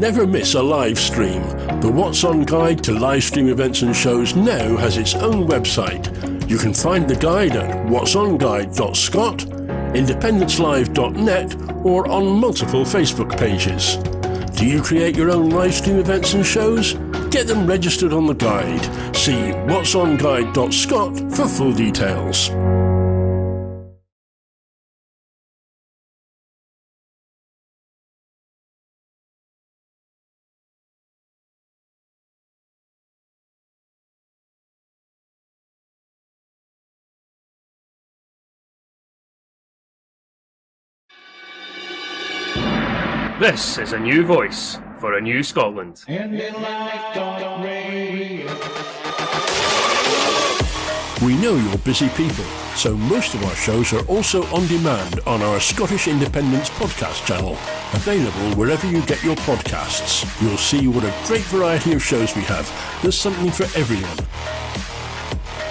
Never miss a live stream. The What's On Guide to live stream events and shows now has its own website. You can find the guide at whatsonguide.scot, independencelive.net, or on multiple Facebook pages. Do you create your own live stream events and shows? Get them registered on the guide. See whatsonguide.scot for full details. This is a new voice for a new Scotland. We know you're busy people, so most of our shows are also on demand on our Scottish Independence podcast channel, available wherever you get your podcasts. You'll see what a great variety of shows we have. There's something for everyone.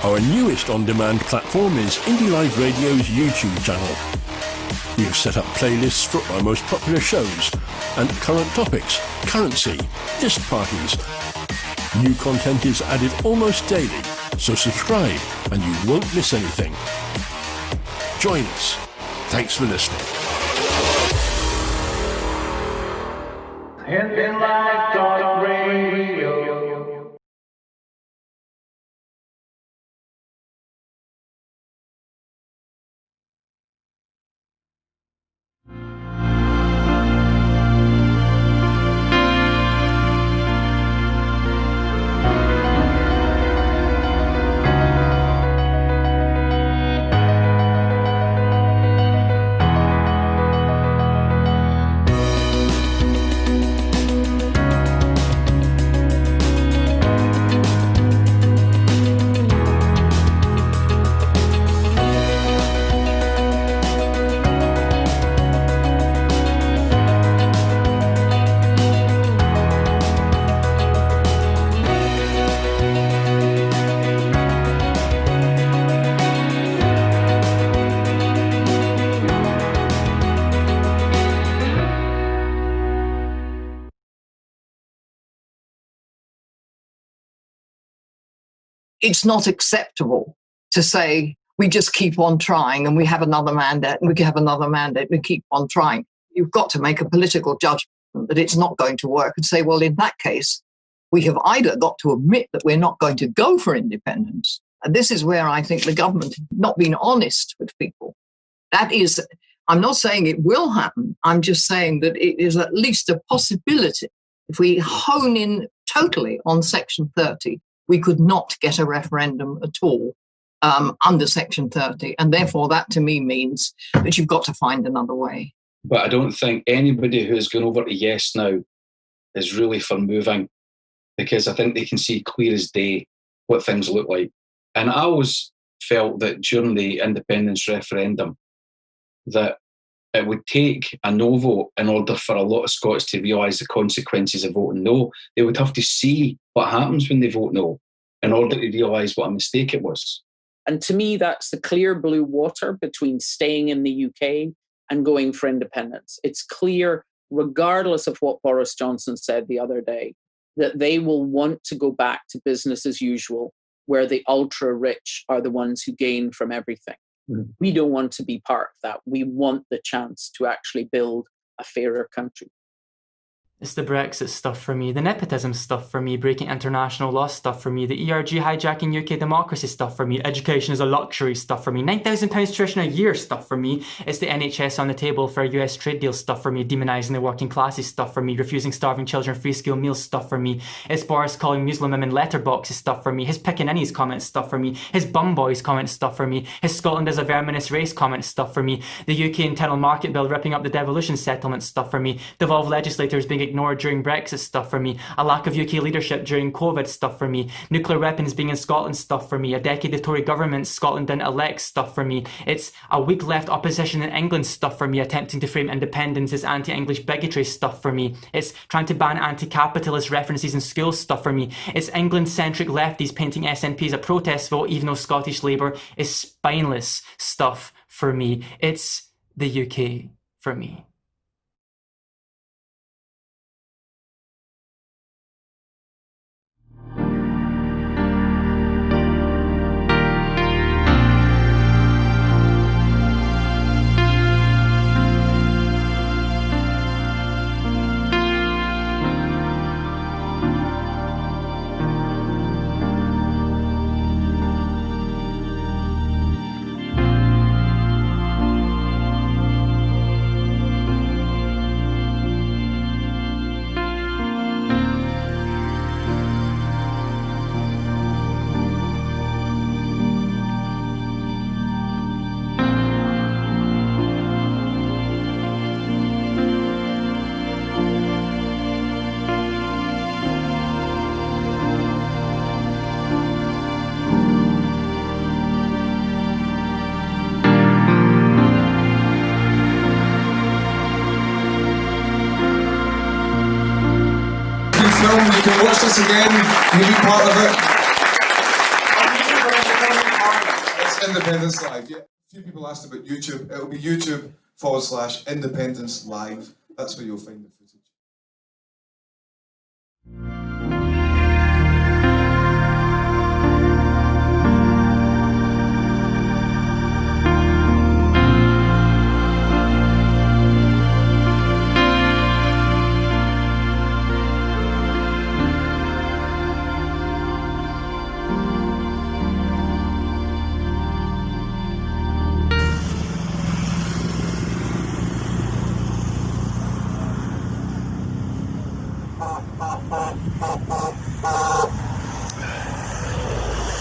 Our newest on-demand platform is IndyLive Radio's YouTube channel. We have set up playlists for our most popular shows and current topics, currency, list parties. New content is added almost daily, so subscribe and you won't miss anything. Join us. Thanks for listening. It's not acceptable to say we just keep on trying and we have another mandate and we have another mandate, we keep on trying. You've got to make a political judgment that it's not going to work and say, well, in that case, we have either got to admit that we're not going to go for independence. And this is where I think the government has not been honest with people. That is, I'm not saying it will happen. I'm just saying that it is at least a possibility. If we hone in totally on Section 30, we could not get a referendum at all under Section 30. And therefore, that to me means that you've got to find another way. But I don't think anybody who's gone over to yes now is really for moving, because I think they can see clear as day what things look like. And I always felt that during the independence referendum, that it would take a no vote in order for a lot of Scots to realise the consequences of voting no. They would have to see what happens when they vote no in order to realise what a mistake it was. And to me, that's the clear blue water between staying in the UK and going for independence. It's clear, regardless of what Boris Johnson said the other day, that they will want to go back to business as usual, where the ultra-rich are the ones who gain from everything. Mm. We don't want to be part of that. We want the chance to actually build a fairer country. It's the Brexit stuff for me, the nepotism stuff for me, breaking international law stuff for me, the ERG hijacking UK democracy stuff for me, education is a luxury stuff for me, £9,000 tuition a year stuff for me, it's the NHS on the table for a US trade deal stuff for me, demonising the working classes stuff for me, refusing starving children free school meals stuff for me, it's Boris calling Muslim women letterboxes stuff for me, his pickaninnies comments stuff for me, his bum boys comments stuff for me, his Scotland is a verminous race comments stuff for me, the UK internal market bill ripping up the devolution settlement stuff for me, devolved legislators being ignored during Brexit stuff for me, a lack of UK leadership during COVID stuff for me, nuclear weapons being in Scotland stuff for me, a decade of Tory governments Scotland didn't elect stuff for me, it's a weak left opposition in England stuff for me, attempting to frame independence as anti-English bigotry stuff for me, it's trying to ban anti-capitalist references in schools stuff for me, it's England-centric lefties painting SNP as a protest vote even though Scottish Labour is spineless stuff for me, it's the UK for me. You can watch this again. You can be part of it. It's Independence Live. Yeah. A few people asked about YouTube. It'll be YouTube/Independence Live. That's where you'll find the footage.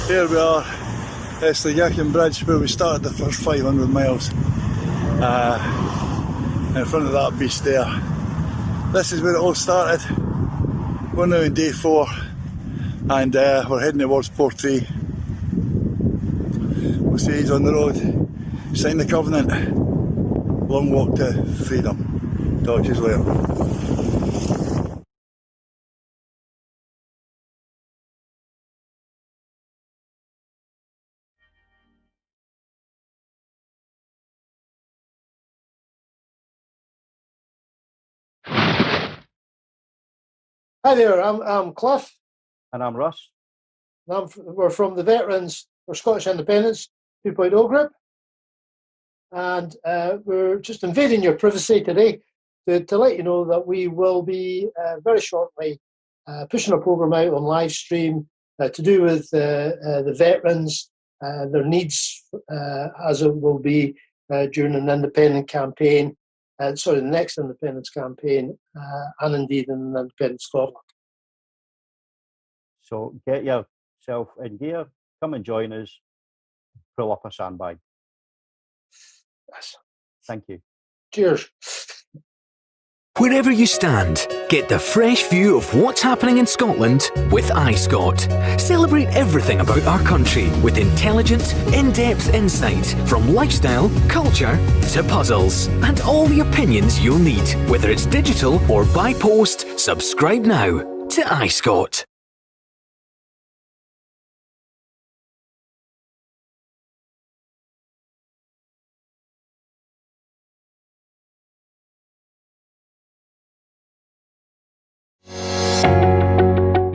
Here we are, it's the Yackin Bridge where we started the first 500 miles. In front of that beast there. This is where it all started. We're now in day 4 and we're heading towards Portree. We'll see he's on the road, sign the covenant. Long walk to freedom. Talk to you later. Hi there, I'm Cliff. And I'm Russ. And we're from the Veterans for Scottish Independence 2.0 group. And we're just invading your privacy today to let you know that we will be very shortly pushing a programme out on live stream to do with the veterans, their needs as it will be during an independent campaign. The next independence campaign, and indeed in an independent Scotland. So get yourself in gear, come and join us, pull up a sandbag. Yes. Thank you. Cheers. Wherever you stand, get the fresh view of what's happening in Scotland with iScot. Celebrate everything about our country with intelligent, in-depth insight from lifestyle, culture to puzzles, and all the opinions you'll need. Whether it's digital or by post, subscribe now to iScot.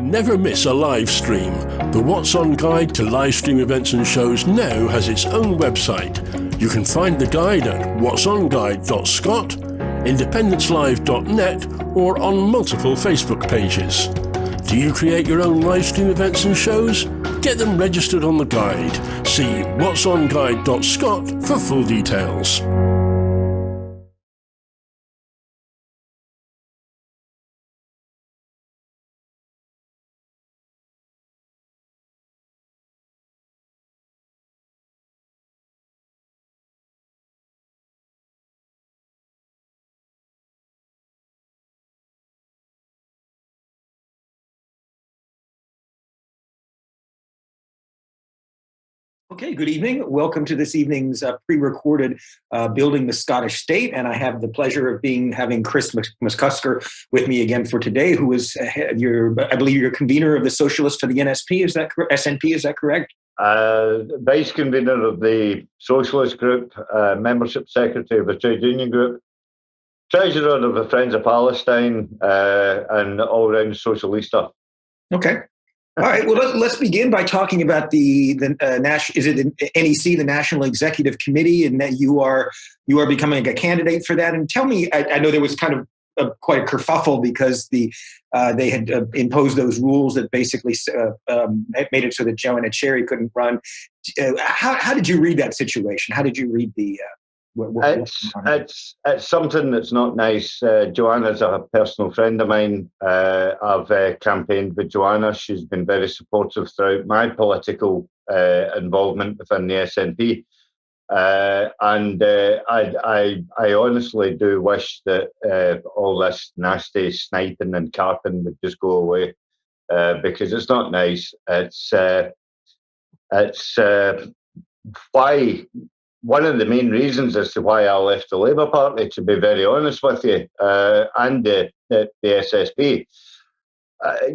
Never miss a live stream. The What's On Guide to live stream events and shows now has its own website. You can find the guide at whatsonguide.scot, independencelive.net, or on multiple Facebook pages. Do you create your own live stream events and shows? Get them registered on the guide. See whatsonguide.scot for full details. Okay, good evening. Welcome to this evening's pre-recorded Building the Scottish State, and I have the pleasure of having Chris McCusker with me again for today, who is I believe you're convener of the Socialist for the NSP. Is that SNP? Is that correct? Vice convener of the Socialist group, membership secretary of the trade union group, treasurer of the Friends of Palestine, and all-round socialista. Okay. All right. Well, let's begin by talking about the national. Is it NEC, the National Executive Committee, and that you are becoming a candidate for that? And tell me, I know there was kind of quite a kerfuffle because they had imposed those rules that basically made it so that Joanna Cherry couldn't run. How did you read that situation? How did you read the? It's something that's not nice. Joanna's a personal friend of mine. I've campaigned with Joanna. She's been very supportive throughout my political involvement within the SNP. And I honestly do wish that all this nasty sniping and carping would just go away, because it's not nice. It's why. One of the main reasons as to why I left the Labour Party, to be very honest with you, and the SSP.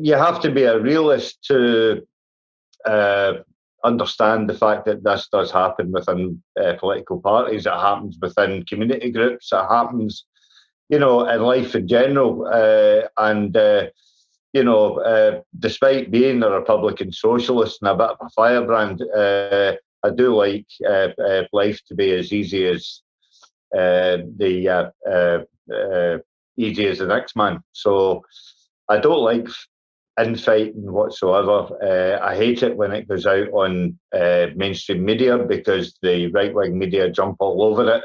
you have to be a realist to understand the fact that this does happen within political parties. It happens within community groups. It happens, in life in general. Despite being a Republican socialist and a bit of a firebrand, I do like life to be as easy as easy as the next man. So I don't like infighting whatsoever. I hate it when it goes out on mainstream media because the right-wing media jump all over it.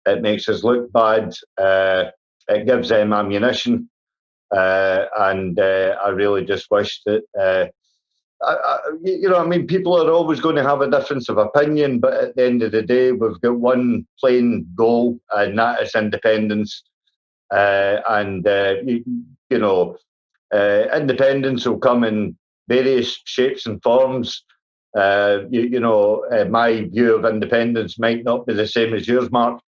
It makes us look bad. It gives them ammunition. And I really just wish that, people are always going to have a difference of opinion, but at the end of the day, we've got one plain goal, and that is independence. Independence will come in various shapes and forms. My view of independence might not be the same as yours, Mark,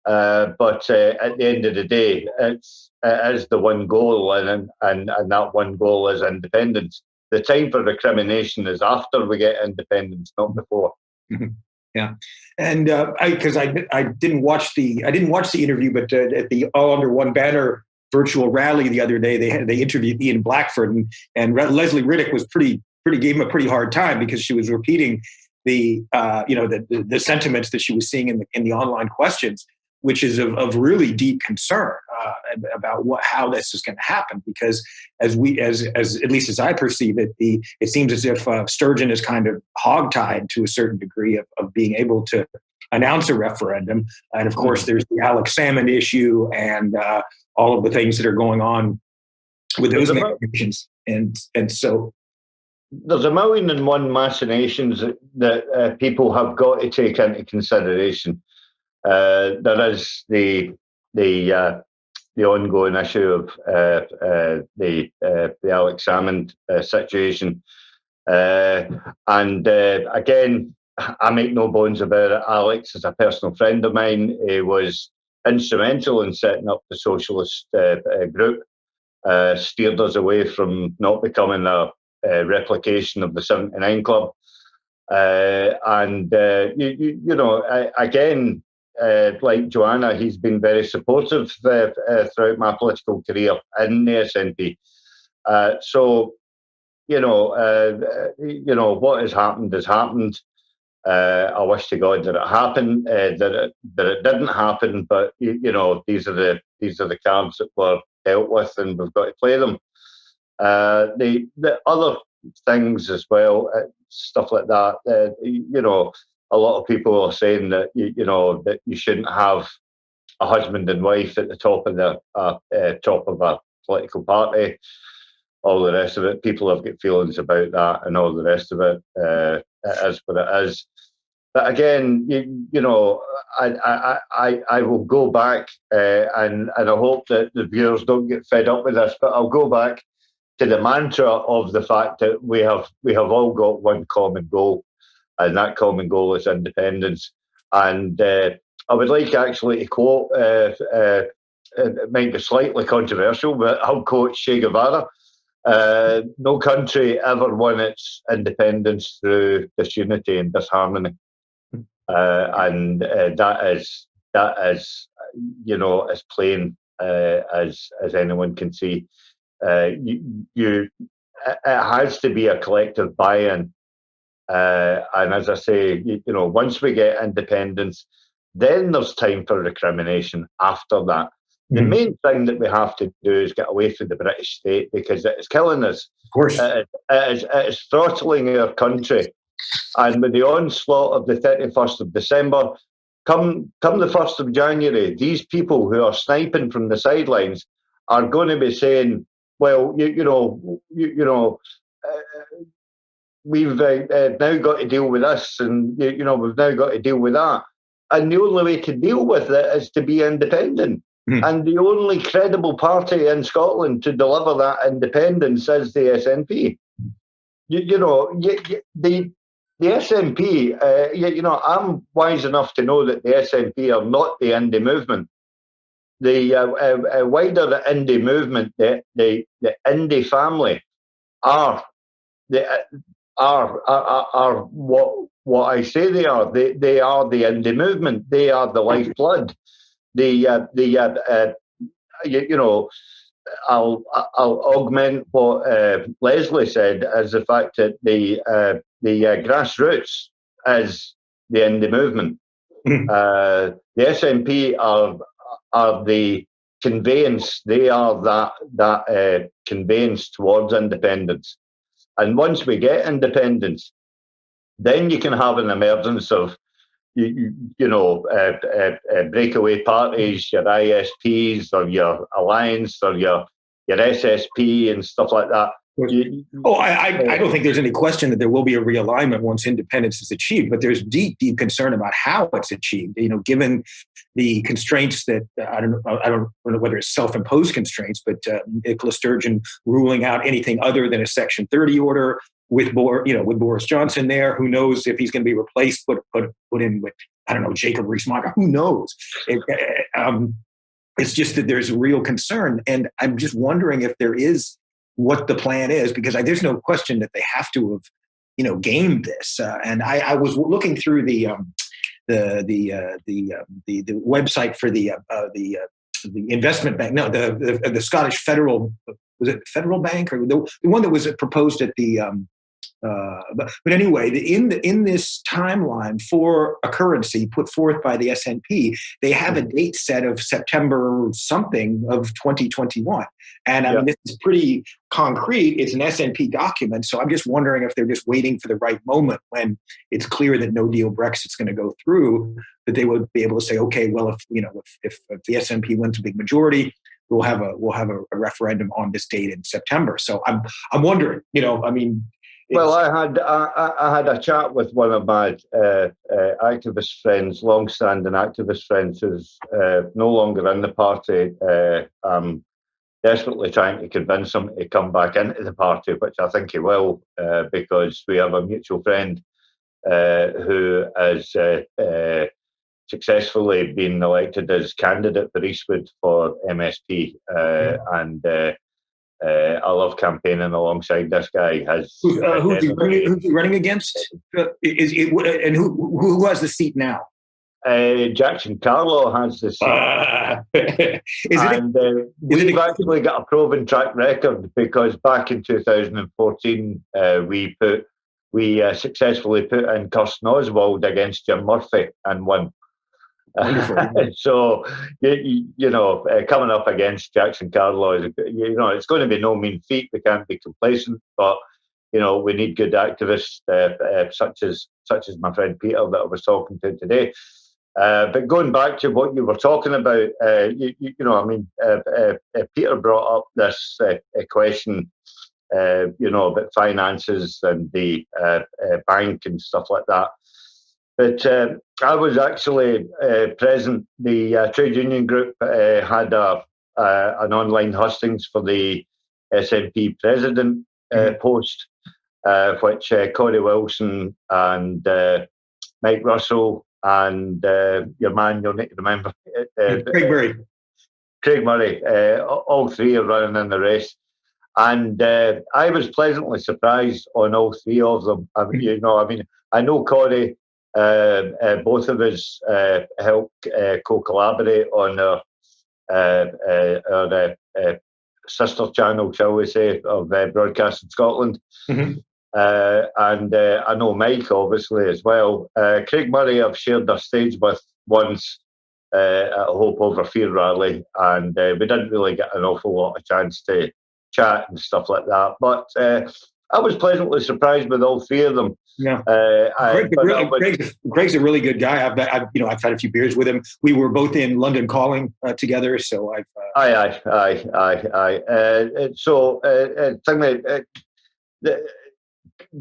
but at the end of the day, it is the one goal, and that one goal is independence. The time for recrimination is after we get independence, not before. Yeah, and because I didn't watch the interview, but at the All Under One Banner virtual rally the other day, they interviewed Ian Blackford, and Leslie Riddick was gave him a pretty hard time because she was repeating the sentiments that she was seeing in the online questions, which is of really deep concern about how this is going to happen. Because as at least as I perceive it, it seems as if Sturgeon is kind of hogtied to a certain degree of being able to announce a referendum. And of course, there's the Alex Salmond issue and all of the things that are going on with those machinations. And so there's 1,000,001 machinations that people have got to take into consideration. There is the ongoing issue of the Alex Salmond situation, and again, I make no bones about it. Alex is a personal friend of mine. He was instrumental in setting up the socialist group, steered us away from not becoming a replication of the 79 Club, again. Like Joanna, he's been very supportive throughout my political career in the SNP. What has happened has happened. I wish to God that it happened, that it didn't happen. But these are the cards that were dealt with, and we've got to play them. The other things as well, stuff like that. A lot of people are saying that that you shouldn't have a husband and wife at the top of a political party. All the rest of it, people have got feelings about that, and all the rest of it. It is what it is. But again, I will go back, and I hope that the viewers don't get fed up with this. But I'll go back to the mantra of the fact that we have all got one common goal. And that common goal is independence. And I would like actually to quote, it might be slightly controversial, but I'll quote Che Guevara. No country ever won its independence through disunity and disharmony. And that is as plain as anyone can see. It has to be a collective buy-in. And as I say, once we get independence, then there's time for recrimination after that. The main thing that we have to do is get away from the British state, because it is killing us. Of course. It is throttling our country. And with the onslaught of the 31st of December, come the 1st of January, these people who are sniping from the sidelines are going to be saying, well, we've now got to deal with this, and we've now got to deal with that. And the only way to deal with it is to be independent. And the only credible party in Scotland to deliver that independence is the SNP. The SNP, I'm wise enough to know that the SNP are not the Indy movement. The wider the Indy movement, the Indy family, are what I say they are. They are the indie movement. They are the lifeblood. I'll augment what Leslie said as the fact that the grassroots is the indie movement. The SNP are the conveyance. They are that conveyance towards independence. And once we get independence, then you can have an emergence of breakaway parties, your ISPs or your Alliance or your SSP and stuff like that. I don't think there's any question that there will be a realignment once independence is achieved, but there's deep concern about how it's achieved. Given the constraints that I don't know whether it's self-imposed constraints, but Nicola Sturgeon ruling out anything other than a Section 30 order with Boris Johnson there. Who knows if he's going to be replaced, put in with, I don't know, Jacob Rees-Mogg. Who knows? It's just that there's real concern, and I'm just wondering if there is what the plan is, because there's no question that they have to have, gamed this. And I was looking through the website for the investment bank. No, the Scottish Federal, was it Federal Bank, or the one that was proposed at the. But anyway, in this timeline for a currency put forth by the SNP, they have a date set of September something of 2021. And I mean, this is pretty concrete. It's an SNP document. So I'm just wondering if they're just waiting for the right moment when it's clear that no deal Brexit's going to go through, that they would be able to say, okay, well, if the SNP wins a big majority, we'll have a referendum on this date in September. So I'm wondering, Well, I had a chat with one of my activist friends, long-standing activist friends, who's no longer in the party. I'm desperately trying to convince him to come back into the party, which I think he will, because we have a mutual friend who has successfully been elected as candidate for Eastwood for MSP, and I love campaigning alongside this guy. Who's he running against? And who has the seat now? Jackson Carlo has the seat. We've actually got a proven track record, because back in 2014 we successfully put in Kirsten Oswald against Jim Murphy and won. So coming up against Jackson Carlo is, it's going to be no mean feat. We can't be complacent, but we need good activists such as my friend Peter that I was talking to today. But going back to what you were talking about, Peter brought up this question, about finances and the bank and stuff like that. But I was actually present. The trade union group had an online hustings for the SNP president post, which Corey Wilson and Mike Russell and your man, you'll need to remember, Craig Murray, all three are running in the race. And I was pleasantly surprised on all three of them. I know Corey. Both of us helped co-collaborate on our sister channel, shall we say, of Broadcasting Scotland. Mm-hmm. And I know Mike, obviously, as well. Craig Murray I've shared a stage with once at a Hope Over Fear rally, and we didn't really get an awful lot of chance to chat and stuff like that. But I was pleasantly surprised with all three of them. Yeah, Greg's a really good guy. I've had a few beers with him. We were both in London Calling together, so I've.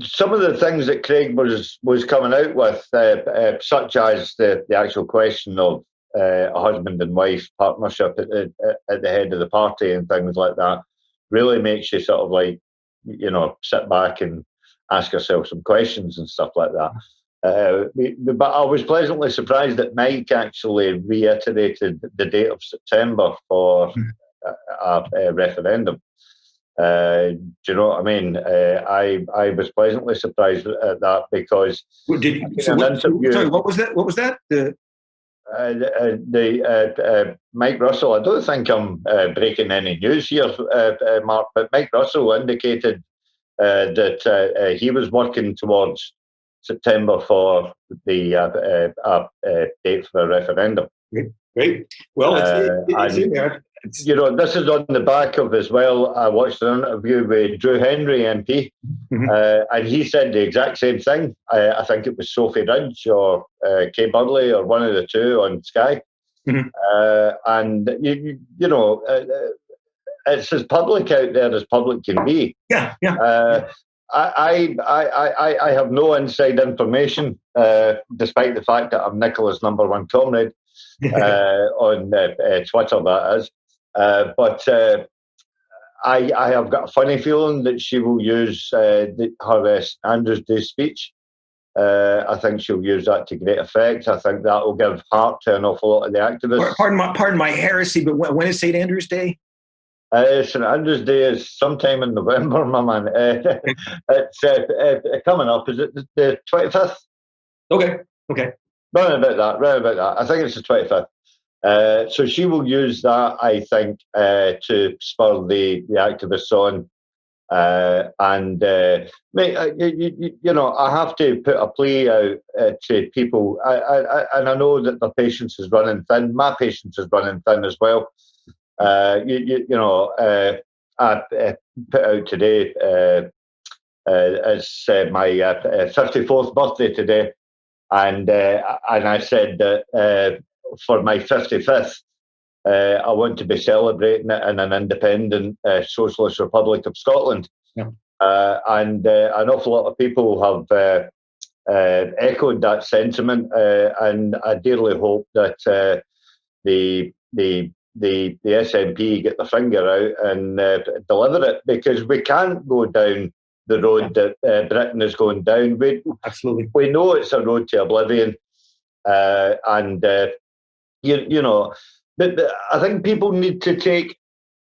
Some of the things that Craig was coming out with, such as the actual question of a husband and wife partnership at the head of the party and things like that, really makes you sort of like, sit back and ask yourself some questions and stuff like that. But I was pleasantly surprised that Mike actually reiterated the date of September for a referendum. Do you know what I mean? I was pleasantly surprised at that because what was that? What was that? Mike Russell. I don't think I'm breaking any news here, Mark, but Mike Russell indicated that he was working towards September for the date for a referendum. Great. Well, it's in there. You know, this is on the back of as well. I watched an interview with Drew Henry MP, and he said the exact same thing. I think it was Sophie Ridge or Kay Burley or one of the two on Sky. And you know, it's as public out there as public can be. Yeah. I have no inside information, despite the fact that I'm Nicola's number one comrade on Twitter, that is. But I have got a funny feeling that she will use her Andrews Day speech. I think she'll use that to great effect. I think that will give heart to an awful lot of the activists. Pardon my heresy, but when is St. Andrew's Day? St. Andrew's Day is sometime in November, my man. It's coming up. Is it the 25th? Okay. Round about that. I think it's the 25th. So she will use that, I think, to spur the activists on. You know, I have to put a plea out to people, and I know that their patience is running thin. My patience is running thin as well. You know, I put out today, it's my 54th birthday today, and I said that for my 55th, I want to be celebrating it in an independent socialist Republic of Scotland. And an awful lot of people have echoed that sentiment, and I dearly hope that the SNP get their finger out and deliver it, because we can't go down the road that Britain is going down. We know it's a road to oblivion, you know. But I think people need to take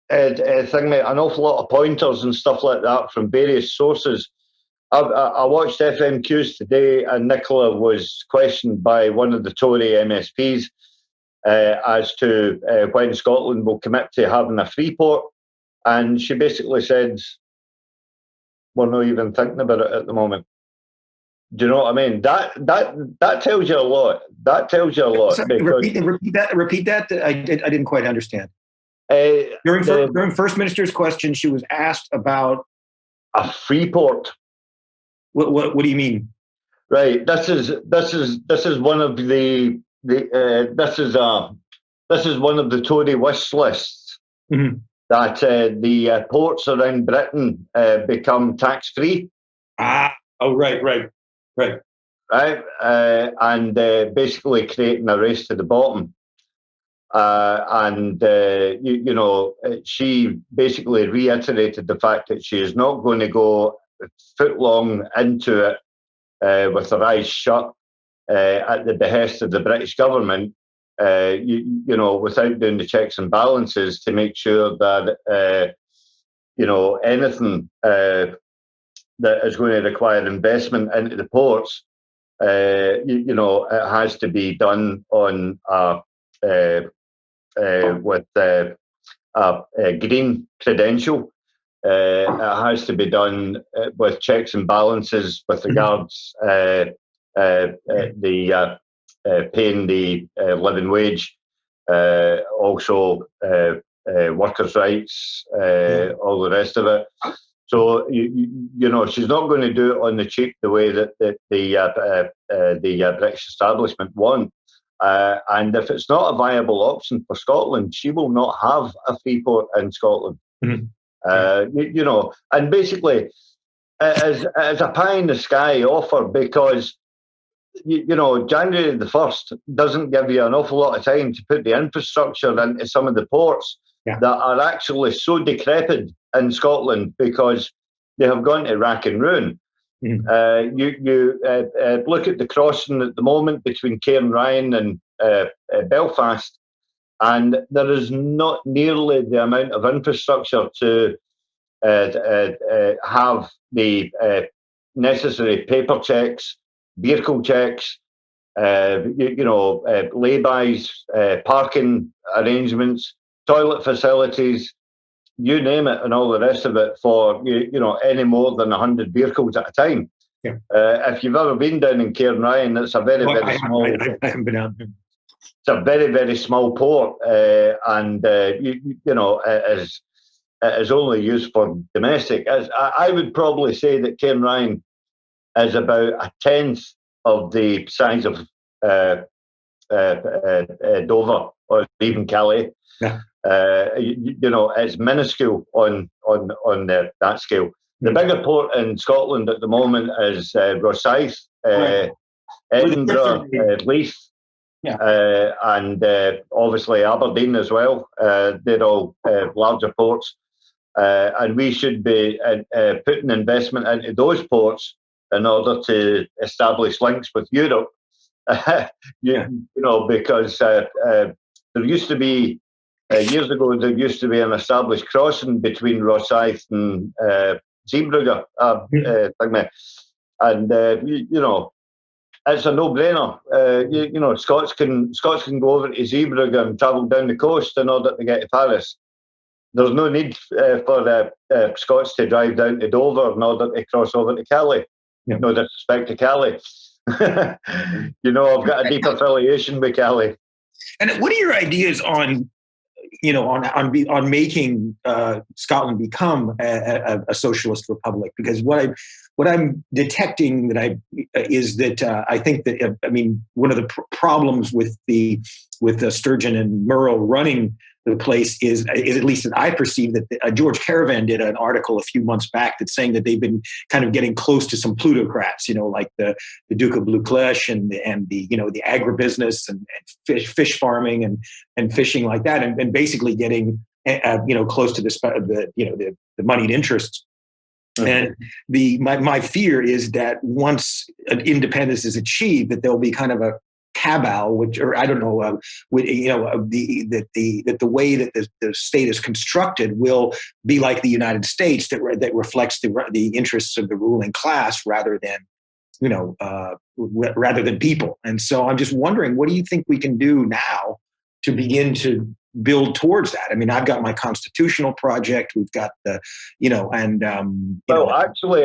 an awful lot of pointers and stuff like that from various sources. I watched FMQs today, and Nicola was questioned by one of the Tory MSPs as to when Scotland will commit to having a free port, and she basically said, we're not even thinking about it at the moment. Do you know what I mean? That tells you a lot. That tells you a lot. Sorry, repeat that. I didn't quite understand. During First Minister's question, she was asked about a free port. What do you mean? Right. This is one of the this is one of the Tory wish lists, that the ports around Britain become tax free. Right. And basically creating a race to the bottom. You know, she basically reiterated the fact that she is not going to go footlong into it with her eyes shut at the behest of the British government, you know, without doing the checks and balances to make sure that, you know, anything that is going to require investment into the ports, you know, it has to be done on with a green credential. It has to be done with checks and balances with regards the paying the living wage, also workers' rights, all the rest of it. So you know, she's not going to do it on the cheap the way that the British establishment want. And if it's not a viable option for Scotland, she will not have a free port in Scotland. You know, and basically, as a pie in the sky offer, because you know, January the 1st doesn't give you an awful lot of time to put the infrastructure into some of the ports that are actually so decrepit in Scotland because they have gone to rack and ruin. You look at the crossing at the moment between Cairnryan and Belfast, and there is not nearly the amount of infrastructure to have the necessary paper checks, vehicle checks, lay-bys, parking arrangements, toilet facilities, you name it, and all the rest of it for any more than 100 vehicles at a time. Yeah. If you've ever been down in Cairnryan, it's a very, very small. I haven't been out there. It's a very, very small port, and it is only used for domestic. I would probably say that Cairnryan is about a tenth of the size of Dover or even Calais. Yeah. It's minuscule on that scale. The bigger port in Scotland at the moment is Rosyth, Edinburgh, Leith, and obviously Aberdeen as well. They're all larger ports, and we should be putting investment into those ports in order to establish links with Europe. Because there used to be years ago there used to be an established crossing between Rosyth and Zeebrugge, and it's a no-brainer. Scots can go over to Zeebrugge and travel down the coast in order to get to Paris. There's no need for Scots to drive down to Dover in order to cross over to Calais. Yeah. No disrespect to Calais. I've got a deep affiliation with Calais. And what are your ideas on making Scotland become a socialist republic? Because what I'm detecting is that I think that one of the problems with the Sturgeon and Murrow running the place is at least that I perceive that George Caravan did an article a few months back that's saying that they've been kind of getting close to some plutocrats, like the Duke of Buccleuch and the agribusiness and fish farming and fishing like that, and basically getting close to the moneyed interests. And my fear is that once independence is achieved, that there'll be kind of a cabal, that the way that the state is constructed will be like the United States, that reflects the interests of the ruling class rather than people. And so I'm just wondering, what do you think we can do now to begin to build towards that? I mean, I've got my constitutional project. We've got the, actually,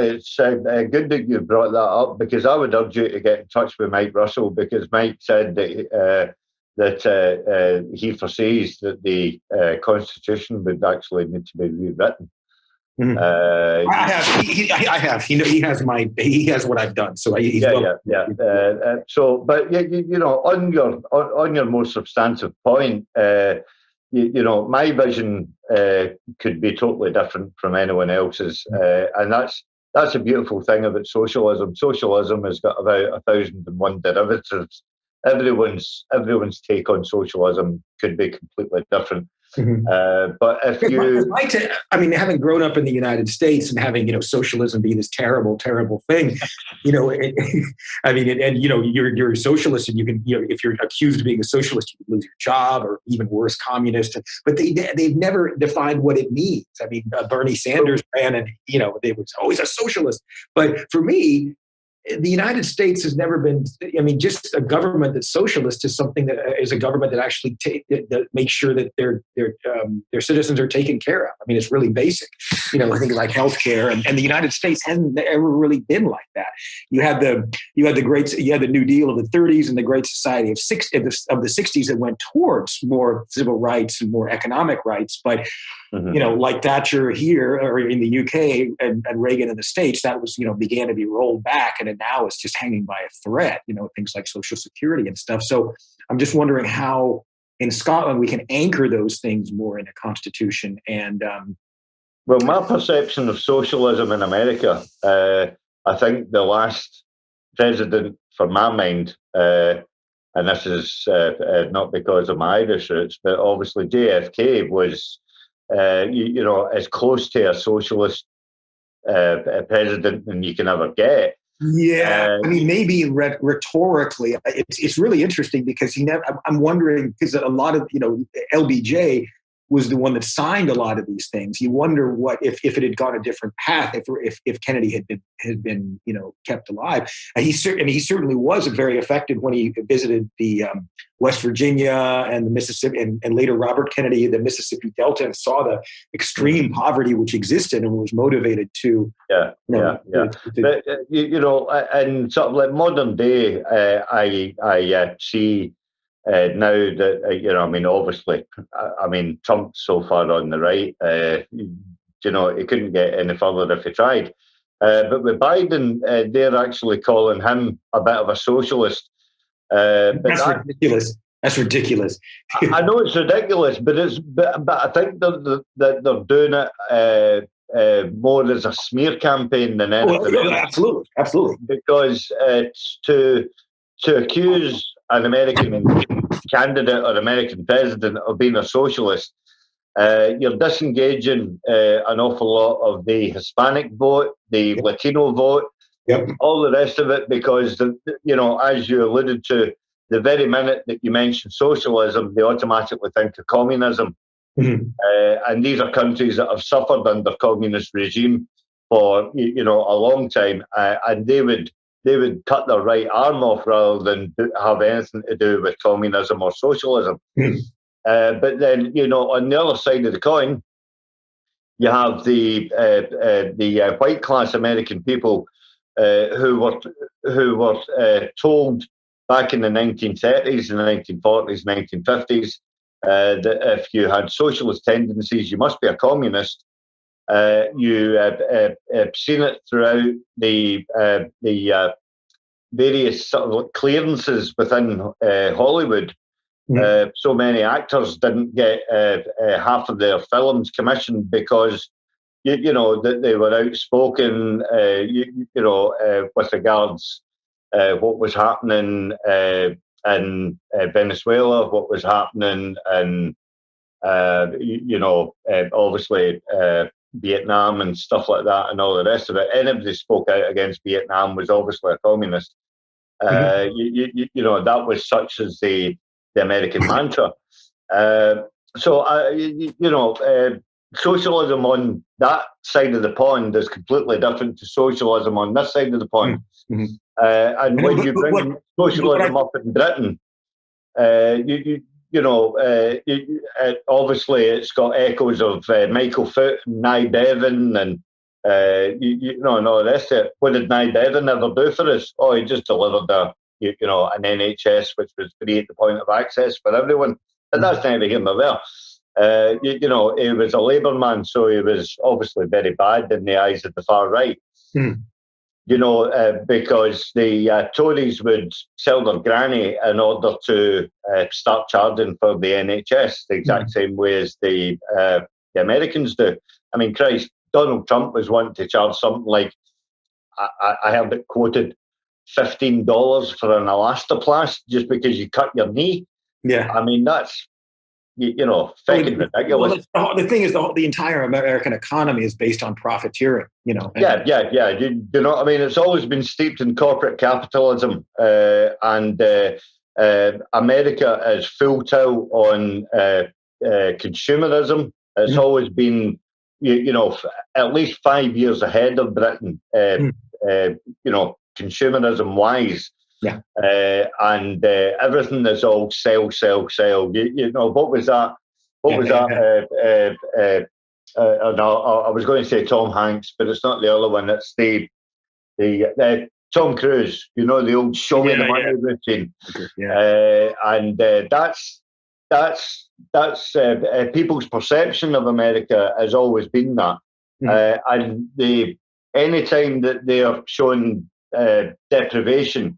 it's good that you brought that up, because I would urge you to get in touch with Mike Russell, because Mike said that he foresees that the Constitution would actually need to be rewritten. Mm-hmm. I have. He has what I've done. So he's So, but on your more substantive point, my vision could be totally different from anyone else's, and that's a beautiful thing about socialism. Socialism has got about 1,001 derivatives. Everyone's take on socialism could be completely different. Mm-hmm. But if you, having grown up in the United States and having socialism be this terrible thing, you're a socialist, and you can if you're accused of being a socialist, you can lose your job, or even worse, communist. But they've never defined what it means. I mean, Bernie Sanders ran, and they was always a socialist. But for me, the United States has never been. Just a government that's socialist is something that is a government that actually that makes sure that their citizens are taken care of. I mean, it's really basic. Things like healthcare, and the United States hasn't ever really been like that. You had the New Deal of the 30s and the Great Society of the 60s that went towards more civil rights and more economic rights, but. Mm-hmm. Like Thatcher here or in the UK and Reagan in the States, that was, began to be rolled back, and now it's just hanging by a thread, things like Social Security and stuff. So I'm just wondering how in Scotland we can anchor those things more in a constitution. And well, my perception of socialism in America, I think the last president, for my mind, and this is not because of my Irish roots, but obviously JFK was as close to a socialist president than you can ever get. Yeah, maybe rhetorically, it's really interesting because I'm wondering, because a lot of LBJ was the one that signed a lot of these things. You wonder what if it had gone a different path, if Kennedy had been kept alive. And he certainly was very effective when he visited the West Virginia and the Mississippi, and later Robert Kennedy, the Mississippi Delta, and saw the extreme poverty which existed, and was motivated to But, in sort of like modern day, I see. Now that obviously, Trump's so far on the right, he couldn't get any further if he tried. But with Biden, they're actually calling him a bit of a socialist. That's ridiculous. That's ridiculous. I know it's ridiculous, but I think that they're doing it more as a smear campaign than anything else. Absolutely. Because to accuse an American candidate or American president of being a socialist, you're disengaging an awful lot of the Hispanic vote, the Latino vote, all the rest of it, because, as you alluded to, the very minute that you mention socialism, they automatically think of communism. And these are countries that have suffered under communist regime for, a long time, and they would cut their right arm off rather than have anything to do with communism or socialism. But then, on the other side of the coin, you have the white class American people who were told back in the 1930s, and 1940s, 1950s that if you had socialist tendencies, you must be a communist. You have seen it throughout the various sort of clearances within Hollywood. So many actors didn't get half of their films commissioned because that they were outspoken, with regards what was happening in Venezuela, what was happening in obviously Vietnam and stuff like that, and all the rest of it. Anybody who spoke out against Vietnam was obviously a communist. That was such as the American mantra. Socialism on that side of the pond is completely different to socialism on this side of the pond. And when you bring socialism up in Britain, obviously it's got echoes of Michael Foot and Naidheachdan and and all the rest of it. What did Naidheachdan ever do for us? Oh, he just delivered an NHS which was free at the point of access for everyone. But that's neither here nor there. He was a Labour man, so he was obviously very bad in the eyes of the far right. Because the Tories would sell their granny in order to start charging for the NHS the exact same way as the Americans do. I mean, Christ, Donald Trump was wanting to charge something like, I heard it quoted, $15 for an elastoplast just because you cut your knee. Yeah. I mean, that's, fucking ridiculous. Well, the thing is, the entire American economy is based on profiteering, Yeah. You know what I mean? It's always been steeped in corporate capitalism, and America is full tilt on consumerism. It's always been, at least 5 years ahead of Britain, consumerism-wise. Yeah. And everything is all sell. What was that? No, I was going to say Tom Hanks, but it's not the other one. It's the Tom Cruise. The old show me the money routine. And that's people's perception of America has always been that. And any time that they are showing deprivation,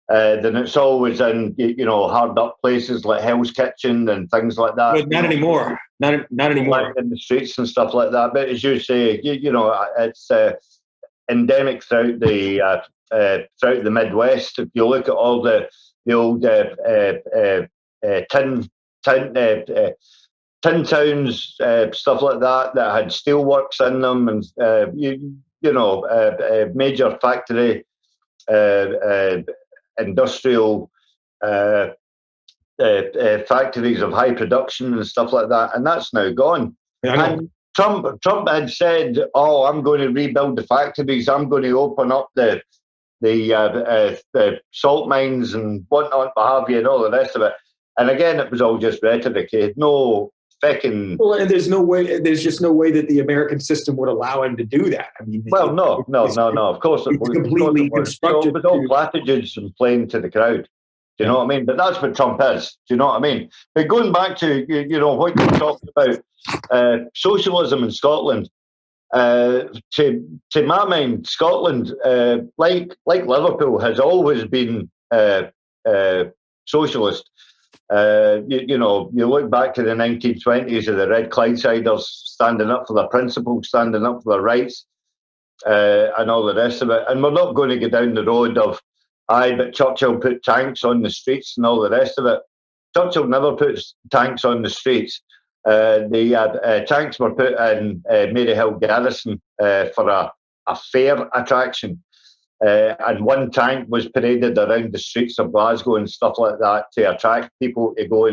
then it's always in hard up places like Hell's Kitchen and things like that. But not anymore. Not anymore. In the streets and stuff like that. But as you say, it's endemic throughout the Midwest. If you look at all the old tin towns, stuff like that had steelworks in them, and major factory. Industrial factories of high production and stuff like that, and that's now gone. And Trump had said, "Oh, I'm going to rebuild the factories. I'm going to open up the salt mines and whatnot, what have you, and all the rest of it." And again, it was all just rhetoric. He had no fucking. Well, and there's no way. There's just no way that the American system would allow him to do that. I mean, well, no. Of course, it was completely constructed. It was all platitudes and playing to the crowd. Do you know what I mean? But that's what Trump is. Do you know what I mean? But going back to what you talked about, socialism in Scotland. To my mind, Scotland, like Liverpool, has always been socialist. You look back to the 1920s of the Red Clydesiders standing up for their principles, standing up for their rights, and all the rest of it. And we're not going to go down the road of, but Churchill put tanks on the streets and all the rest of it. Churchill never put tanks on the streets. The tanks were put in Maryhill Garrison for a fair attraction. And one tank was paraded around the streets of Glasgow and stuff like that to attract people to go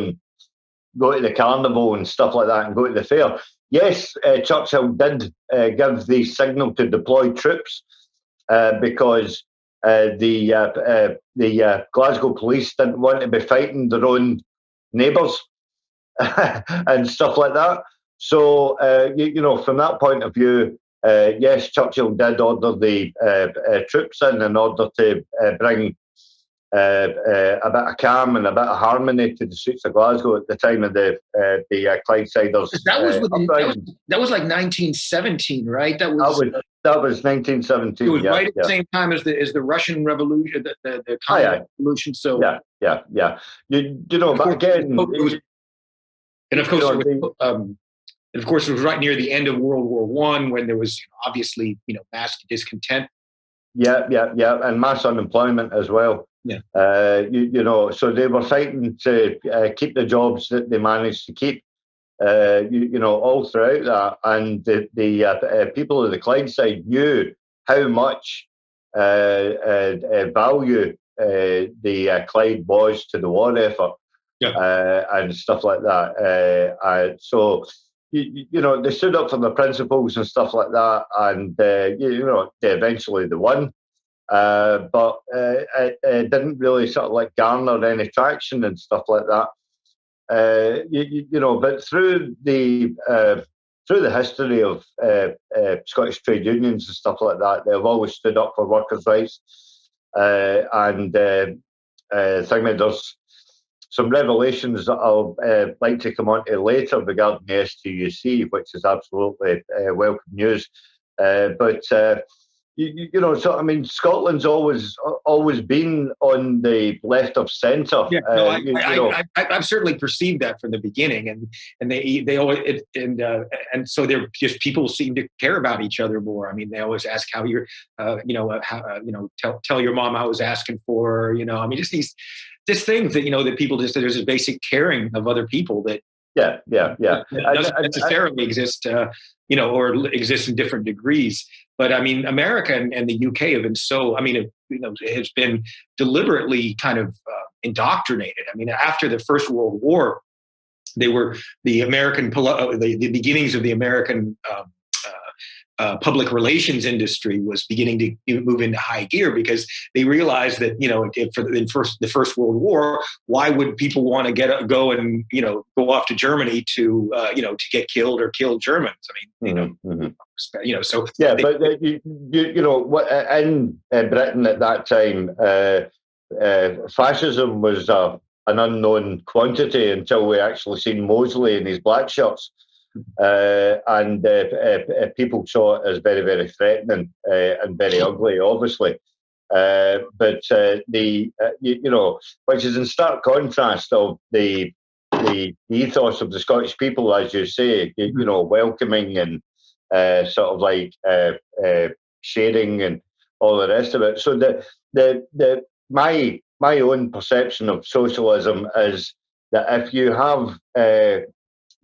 to the carnival and stuff like that and go to the fair. Yes, Churchill did give the signal to deploy troops because the Glasgow police didn't want to be fighting their own neighbours and stuff like that. So, from that point of view, yes, Churchill did order the troops in order to bring a bit of calm and a bit of harmony to the streets of Glasgow at the time of the Clydesiders. That was like 1917, right? That was 1917. It was right at the same time as the Russian Revolution, the Communist Revolution. So yeah. But again, and of course, it was right near the end of World War I, when there was obviously, mass discontent. Yeah, and mass unemployment as well. Yeah. So they were fighting to keep the jobs that they managed to keep. All throughout that, and the people of the Clydeside knew how much value the Clyde was to the war effort. Yeah. And stuff like that. So, they stood up for their principles and stuff like that, and they eventually they won. But it didn't really sort of like garner any traction and stuff like that. But through the history of Scottish trade unions and stuff like that, they've always stood up for workers' rights. And there's some revelations that I'll like to come on to later regarding the STUC, which is absolutely welcome news. Scotland's always been on the left of centre. Yeah, I've certainly perceived that from the beginning, and they always and so they're just, people seem to care about each other more. I mean, they always ask how you're, tell your mom I was asking for, just these things that that people just, there's a basic caring of other people that doesn't necessarily exist, or exists in different degrees. But I mean, America and the UK have been has been deliberately kind of indoctrinated. I mean, after the First World War, they were the beginnings of the American public relations industry was beginning to move into high gear, because they realized that the First World War, why would people want to go and go off to Germany to get killed or kill Germans? I mean, so yeah, but in Britain at that time, fascism was an unknown quantity until we actually seen Mosley in his black shirts. And people saw it as very, very threatening and very ugly, obviously. But which is in stark contrast of the ethos of the Scottish people, as you say, welcoming and sort of like sharing and all the rest of it. So my own perception of socialism is that if you have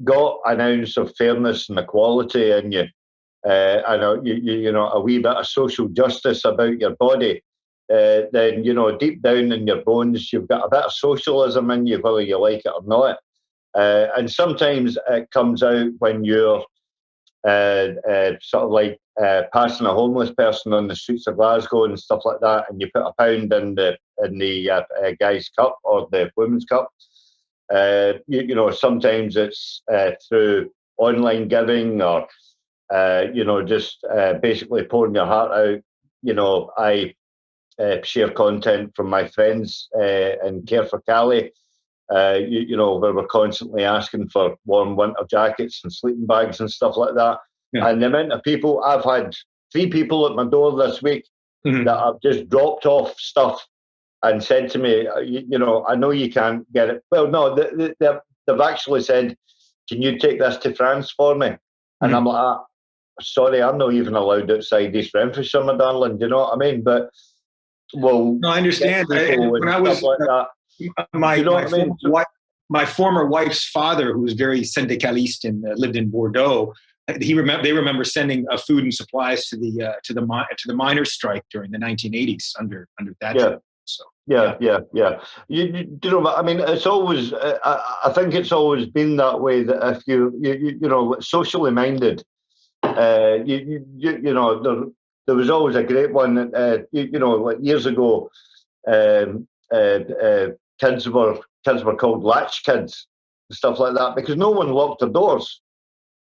got an ounce of fairness and equality in you, and a wee bit of social justice about your body, then, you know, deep down in your bones, you've got a bit of socialism in you, whether you like it or not. And sometimes it comes out when you're sort of like passing a homeless person on the streets of Glasgow and stuff like that, and you put a pound in the guy's cup or the women's cup. You know, sometimes it's through online giving or, you know, just basically pouring your heart out. You know, I share content from my friends in Care for Cali, you know, where we're constantly asking for warm winter jackets and sleeping bags and stuff like that. Yeah. And the amount of people, I've had 3 people at my door this week that have just dropped off stuff and said to me, you know, I know you can't get it. Well, no, they've actually said, can you take this to France for me? And I'm like, sorry, I'm not even allowed outside East Renfrewshire, my darling. Do you know what I mean? But, well, no, I understand. When I was like that, my former wife's father, who was very syndicaliste and lived in Bordeaux, they remember sending food and supplies to the miners' strike during the 1980s under Thatcher. Yeah. So yeah. You know, I mean, it's always. I think it's always been that way. That if you know, socially minded, you know, there was always a great one. You know, like years ago, kids were called latch kids and stuff like that because no one locked their doors.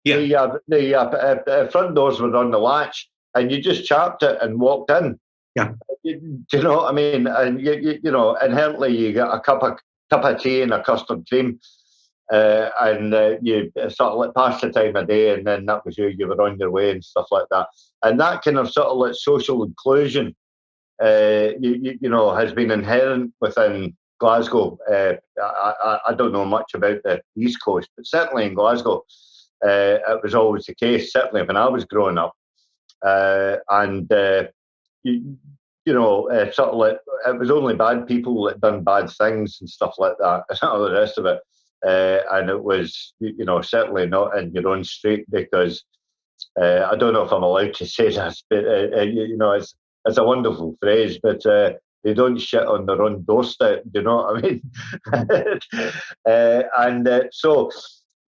Yeah, the front doors were on the latch, and you just chapped it and walked in. Yeah, do you know what I mean? And you know, inherently you get a cup of tea and a custard cream, and you sort of like pass the time of day, and then that was you were on your way and stuff like that. And that kind of sort of like social inclusion, you know, has been inherent within Glasgow. I don't know much about the East Coast, but certainly in Glasgow, it was always the case. Certainly when I was growing up, and you know, sort of like it was only bad people that done bad things and stuff like that, and all the rest of it. And it was, you know, certainly not in your own street because I don't know if I'm allowed to say this, but you know, it's a wonderful phrase, but they don't shit on their own doorstep. Do you know what I mean? So,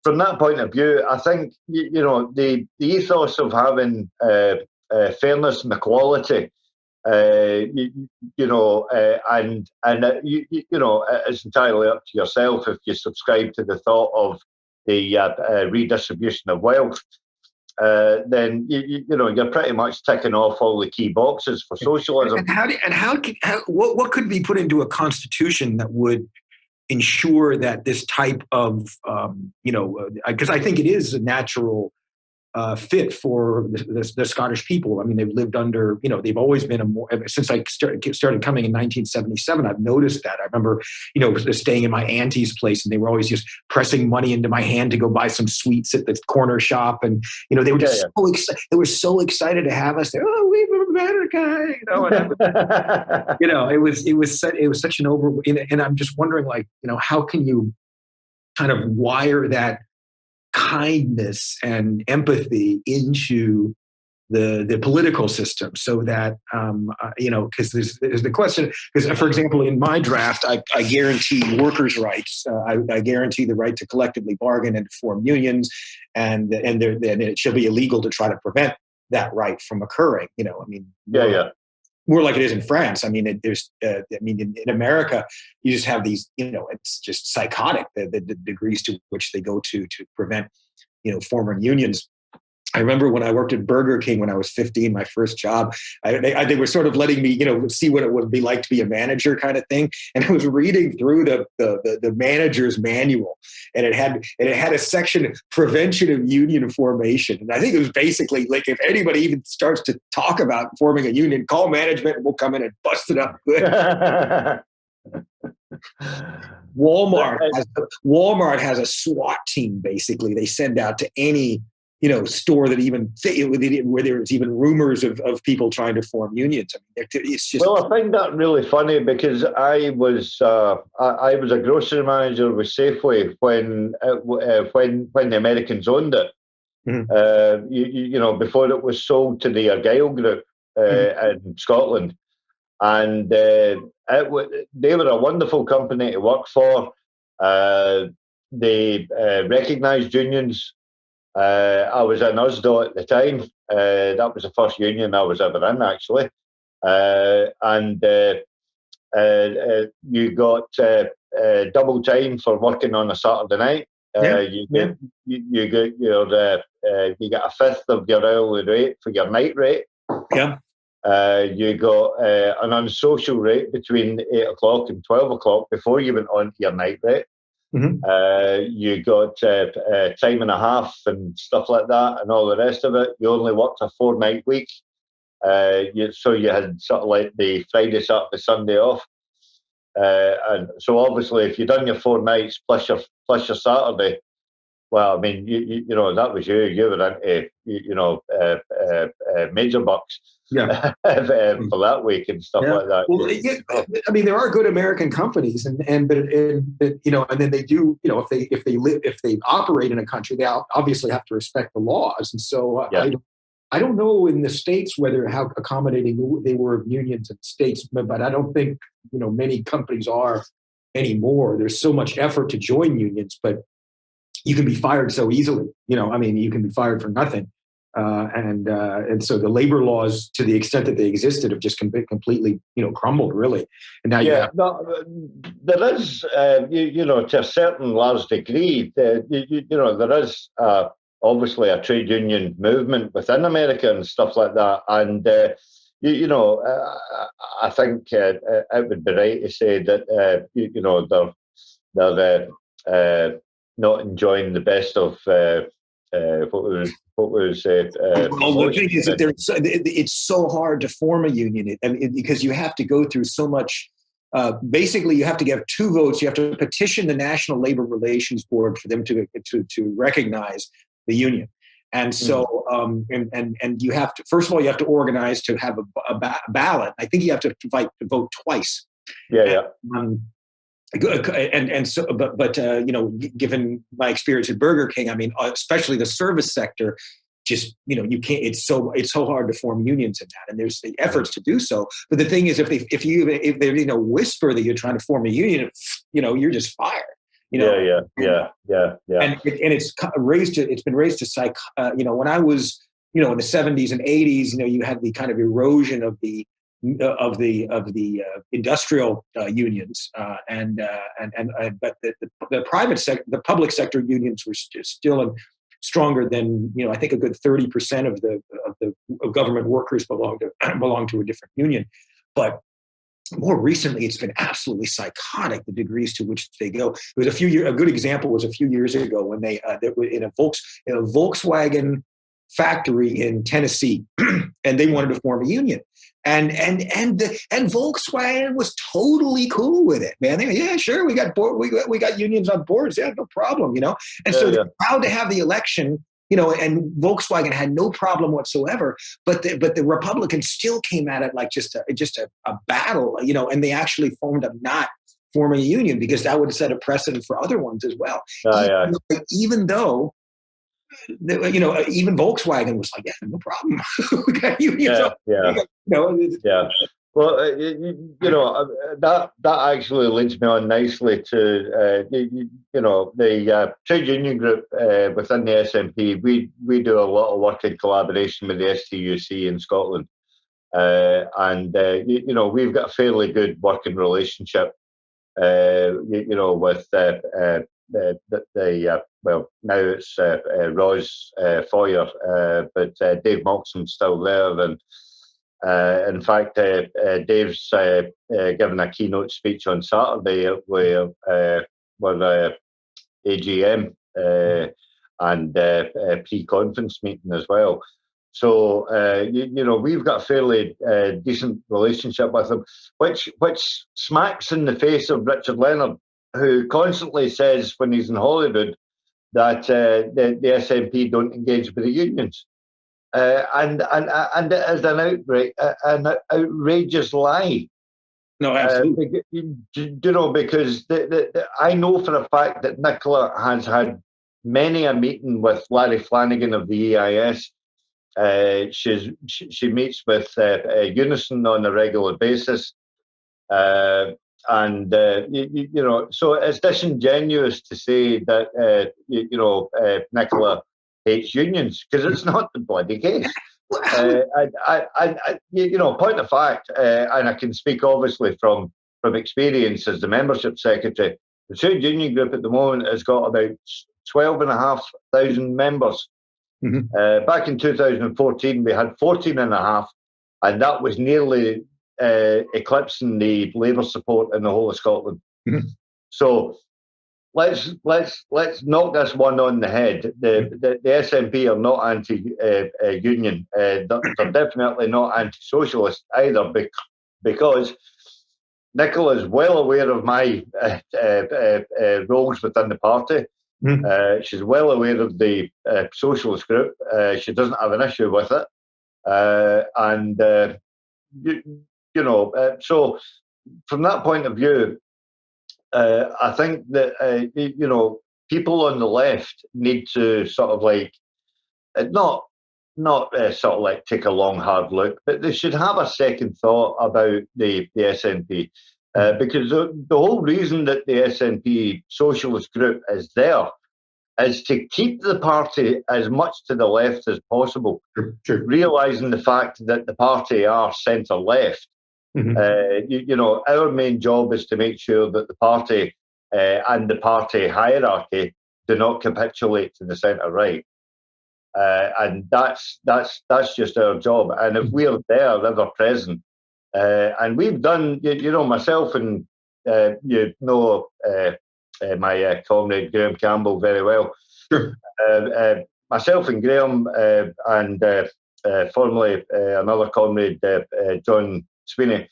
from that point of view, I think you know the ethos of having fairness and equality. You know, and you know, it's entirely up to yourself if you subscribe to the thought of the redistribution of wealth. Then you know you're pretty much ticking off all the key boxes for socialism. And what could be put into a constitution that would ensure that this type of you know, because I think it is a natural fit for the Scottish people. I mean, they've lived under, you know, they've always been since I started coming in 1977, I've noticed that. I remember, you know, staying in my auntie's place and they were always just pressing money into my hand to go buy some sweets at the corner shop. And, you know, they were just so excited. They were so excited to have us there. Oh, we're a better guy, you know, and you know, it was such an and I'm just wondering, like, you know, how can you kind of wire that kindness and empathy into the political system so that you know, because there's the question, because for example in my draft I guarantee workers' rights, I guarantee the right to collectively bargain and to form unions, and it should be illegal to try to prevent that right from occurring, you know. I mean, more like it is in France. I mean, in America, you just have these, you know, it's just psychotic, the degrees to which they go to prevent, you know, forming unions. I remember when I worked at Burger King when I was 15, my first job, they were sort of letting me, you know, see what it would be like to be a manager kind of thing. And I was reading through the manager's manual, and it had a section, prevention of union formation. And I think it was basically like, if anybody even starts to talk about forming a union, call management and we'll come in and bust it up good. Walmart has a SWAT team, basically. They send out to any, you know, store that even where there's even rumors of people trying to form unions. I mean, it's just. Well, I find that really funny because I was a grocery manager with Safeway when the Americans owned it. Mm-hmm. You know, before it was sold to the Argyle Group in Scotland, and they were a wonderful company to work for. They recognised unions. I was in USDO at the time. That was the first union I was ever in, actually. And you got double time for working on a Saturday night. You get a fifth of your hourly rate for your night rate. Yeah. You got an unsocial rate between 8 o'clock and 12 o'clock before you went on to your night rate. You got time and a half and stuff like that, and all the rest of it. You only worked a 4-night week, so you had sort of like the Friday, Saturday, Sunday off. And so obviously, if you'd done your 4 nights plus your Saturday, well, I mean, you know, that was you. You were into major bucks. Yeah. For that week and stuff like that. Well, I mean, there are good American companies, but you know, and then they do, you know, if they operate in a country, they obviously have to respect the laws. And so I don't know in the States how accommodating they were of unions in the States, but I don't think, you know, many companies are anymore. There's so much effort to join unions, but you can be fired so easily. You know, I mean, you can be fired for nothing. And so the labor laws, to the extent that they existed, have just completely, you know, crumbled, really. And now there is, you know, to a certain large degree, you know, there is obviously a trade union movement within America and stuff like that. And you know, I think it would be right to say that you know, they're not enjoying the best of one thing is that it's so hard to form a union because you have to go through so much. Basically, you have to get 2 votes. You have to petition the National Labor Relations Board for them to recognize the union. And so, and you have to, first of all, you have to organize to have a ballot. I think you have to vote twice. Yeah. And so, but you know, given my experience at Burger King, I mean, especially the service sector, just, you know, you can't. It's so hard to form unions in that, and there's the efforts to do so. But the thing is, if they you know, whisper that you're trying to form a union, you know, you're just fired. You know? Yeah. And it's been raised to you know, when I was, you know, in the 70s and 80s, you know, you had the kind of erosion of the industrial unions, but the private sector, the public sector unions were still stronger than, you know, I think a good 30% of the government workers belong to a different union. But more recently, it's been absolutely psychotic, the degrees to which they go. It was a good example was a few years ago when they were in a Volkswagen factory in Tennessee, and they wanted to form a union. And Volkswagen was totally cool with it, man. Yeah, sure, we got unions on boards, yeah, no problem, you know. And so they're proud to have the election, you know, and Volkswagen had no problem whatsoever. But the Republicans still came at it like just a battle, you know, and they actually formed up not forming a union because that would have set a precedent for other ones as well. Even though, you know, even Volkswagen was like, yeah, no problem. We got unions. Well, you know, that actually leads me on nicely to you know, the trade union group within the SNP. We do a lot of work in collaboration with the STUC in Scotland, and you know, we've got a fairly good working relationship. You know, with well, now it's Ros Foyer, but Dave Moxon's still there, and in fact, Dave's given a keynote speech on Saturday with AGM and pre-conference meeting as well. So you know, we've got a fairly decent relationship with him, which smacks in the face of Richard Leonard, who constantly says when he's in Hollywood that the SNP don't engage with the unions. And it is an outrageous lie. No, absolutely. You know, because I know for a fact that Nicola has had many a meeting with Larry Flanagan of the EIS, She meets with Unison on a regular basis. So it's disingenuous to say that Nicola hates unions, because it's not the bloody case. Point of fact, and I can speak obviously from experience as the membership secretary. The trade union group at the moment has got about 12,500 members. Mm-hmm. Back in 2014, we had 14,500, and that was nearly eclipsing the Labour support in the whole of Scotland. Mm-hmm. So let's knock this one on the head. The SNP are not anti-union. They're definitely not anti-socialist either, because Nicola is well aware of my roles within the party. Mm-hmm. She's well aware of the socialist group. She doesn't have an issue with it. So from that point of view, I think that people on the left need to sort of like not sort of like take a long hard look, but they should have a second thought about the SNP, because the whole reason that the SNP socialist group is there is to keep the party as much to the left as possible, realising the fact that the party are centre left. Mm-hmm. Our main job is to make sure that the party and the party hierarchy do not capitulate to the centre right, and that's just our job. And if we're there, ever present, and we've done, myself and my comrade Graham Campbell very well. Sure. Myself and Graham and formerly another comrade John Sweeney,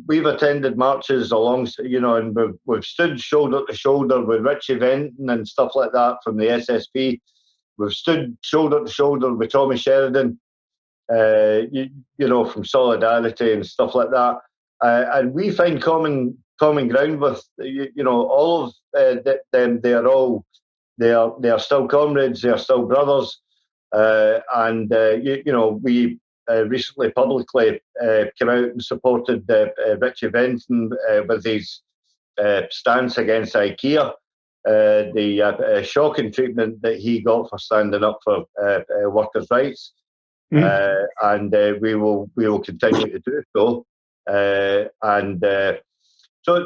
we've attended marches along, and we've stood shoulder to shoulder with Richie Venton and stuff like that from the SSP. We've stood shoulder to shoulder with Tommy Sheridan, from Solidarity and stuff like that, and we find common ground with all of them. They are still comrades. They are still brothers, and we. Recently publicly came out and supported Richie Venton with his stance against IKEA, the shocking treatment that he got for standing up for workers' rights, and we will continue to do so. So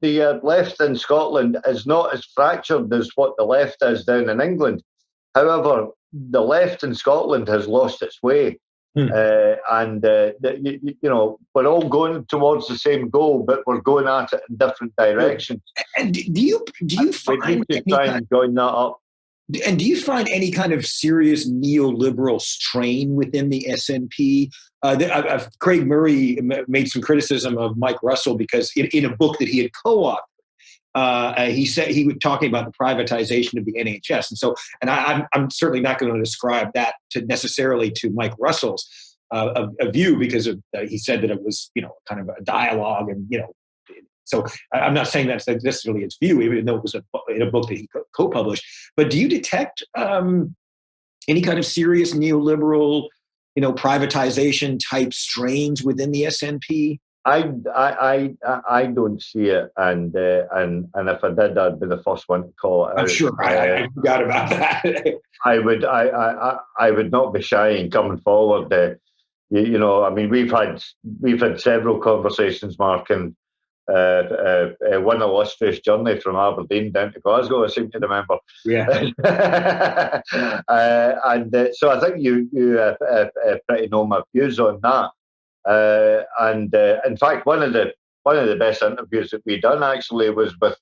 the left in Scotland is not as fractured as what the left is down in England. However, the left in Scotland has lost its way, and we're all going towards the same goal, but we're going at it in different directions. And do you find we need to try and join that up? And do you find any kind of serious neoliberal strain within the SNP? Craig Murray made some criticism of Mike Russell because in a book that he had co-authored, he said he was talking about the privatization of the NHS, and I'm certainly not going to describe that necessarily to Mike Russell's a view, because he said that it was kind of a dialogue, and so I'm not saying that's necessarily his view, even though it was in a book that he co-published. But do you detect any kind of serious neoliberal, privatization type strains within the SNP? I don't see it, and if I did, I'd be the first one to call it out. I'm sure I forgot about that. I would not be shy in coming forward. I mean, we've had several conversations, Mark, and one illustrious journey from Aberdeen down to Glasgow, I seem to remember. Yeah. So I think you pretty know my views on that. In fact, one of the best interviews that we done actually was with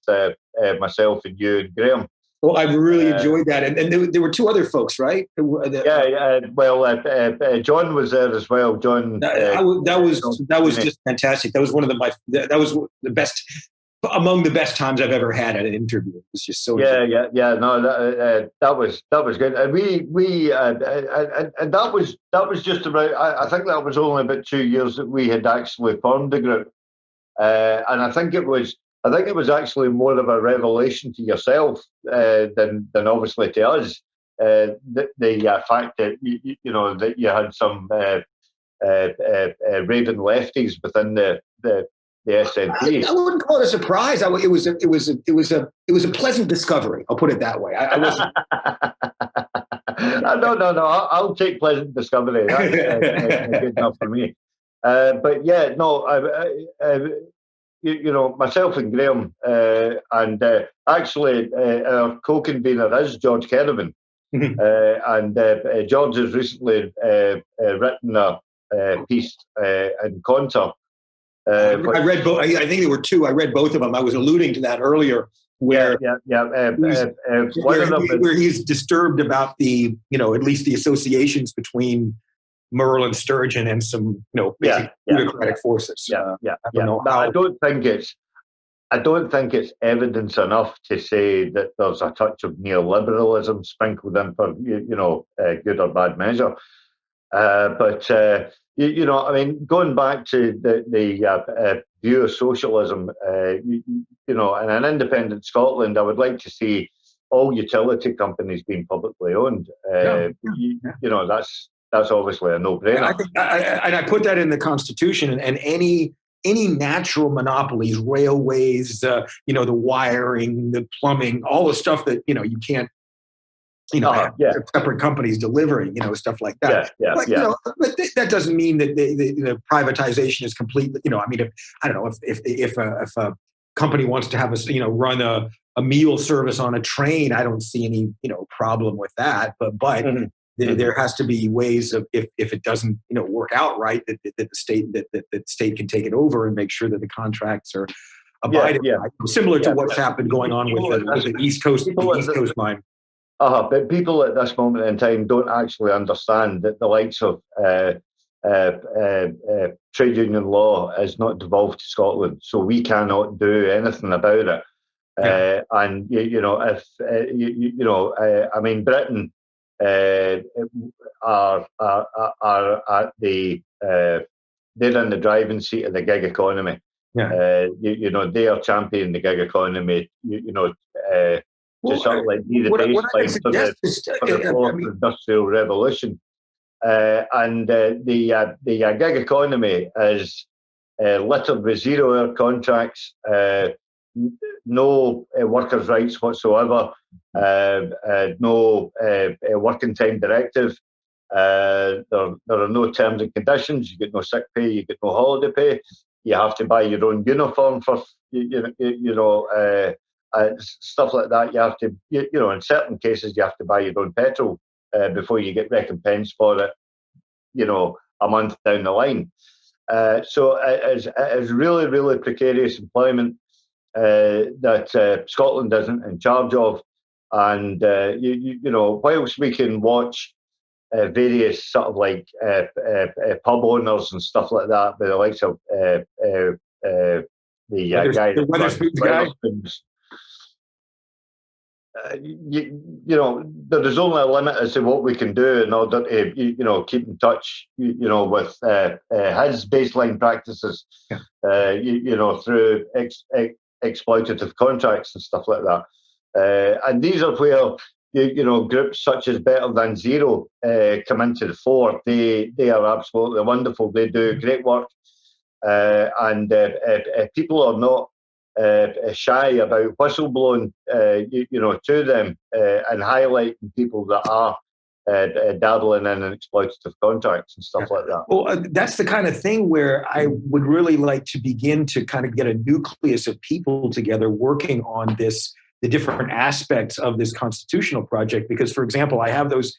myself and you and Graham. Well, I really enjoyed that, and there were two other folks, right? Yeah. Well, John was there as well. John. That was just fantastic. That was that was the best, among the best times I've ever had at an interview. It was just so. Yeah. No, that was good, and and that was just about. I think that was only about 2 years that we had actually formed the group, and I think it was actually more of a revelation to yourself than obviously to us. the fact that that you had some raving lefties within the SNP. I wouldn't call it a surprise. It was a pleasant discovery. I'll put it that way. I wasn't. No. I'll take pleasant discovery. That's good enough for me. But yeah, no. Myself and Graham, and actually our co-convener is George Kerrivan, and George has recently written a piece in Conter. I read both. I think there were two. I read both of them. I was alluding to that earlier, where where he's disturbed about the at least the associations between Merle and Sturgeon and some basic plutocratic forces. I don't think it's evidence enough to say that there's a touch of neoliberalism sprinkled in for good or bad measure. But I mean, going back to the view of socialism, in an independent Scotland, I would like to see all utility companies being publicly owned. That's obviously a no-brainer. I put that in the Constitution, and any natural monopolies, railways, the wiring, the plumbing, all the stuff that you can't. Separate companies delivering, stuff like that. But that doesn't mean that the privatization is complete. If a company wants to have run a meal service on a train, I don't see any problem with that. But there has to be ways of if it doesn't work out right, that the state can take it over and make sure that the contracts are abided by. Similar to what's happened going on with the East Coast line. But people at this moment in time don't actually understand that the likes of trade union law is not devolved to Scotland, so we cannot do anything about it. And I mean, Britain are at the they're in the driving seat of the gig economy. They are championing the gig economy. To sort of like be the baseline for the fourth industrial revolution. And the gig economy is littered with zero-hour contracts, no workers' rights whatsoever, no working time directive. There are no terms and conditions. You get no sick pay, you get no holiday pay. You have to buy your own uniform for stuff like that. You have to, in certain cases, you have to buy your own petrol before you get recompense for it, a month down the line. So it is really, really precarious employment that Scotland isn't in charge of. And, whilst we can watch various sort of like pub owners and stuff like that, with the likes of the guy, Wetherspoons, there is only a limit as to what we can do in order to, keep in touch, with his baseline practices, through exploitative contracts and stuff like that. And these are where, groups such as Better Than Zero come into the fore. They are absolutely wonderful. They do great work, and people are not shy about whistleblowing, to them and highlighting people that are dabbling in exploitative contracts and stuff like that. Well, that's the kind of thing where I would really like to begin to kind of get a nucleus of people together working on this, the different aspects of this constitutional project. Because, for example, I have those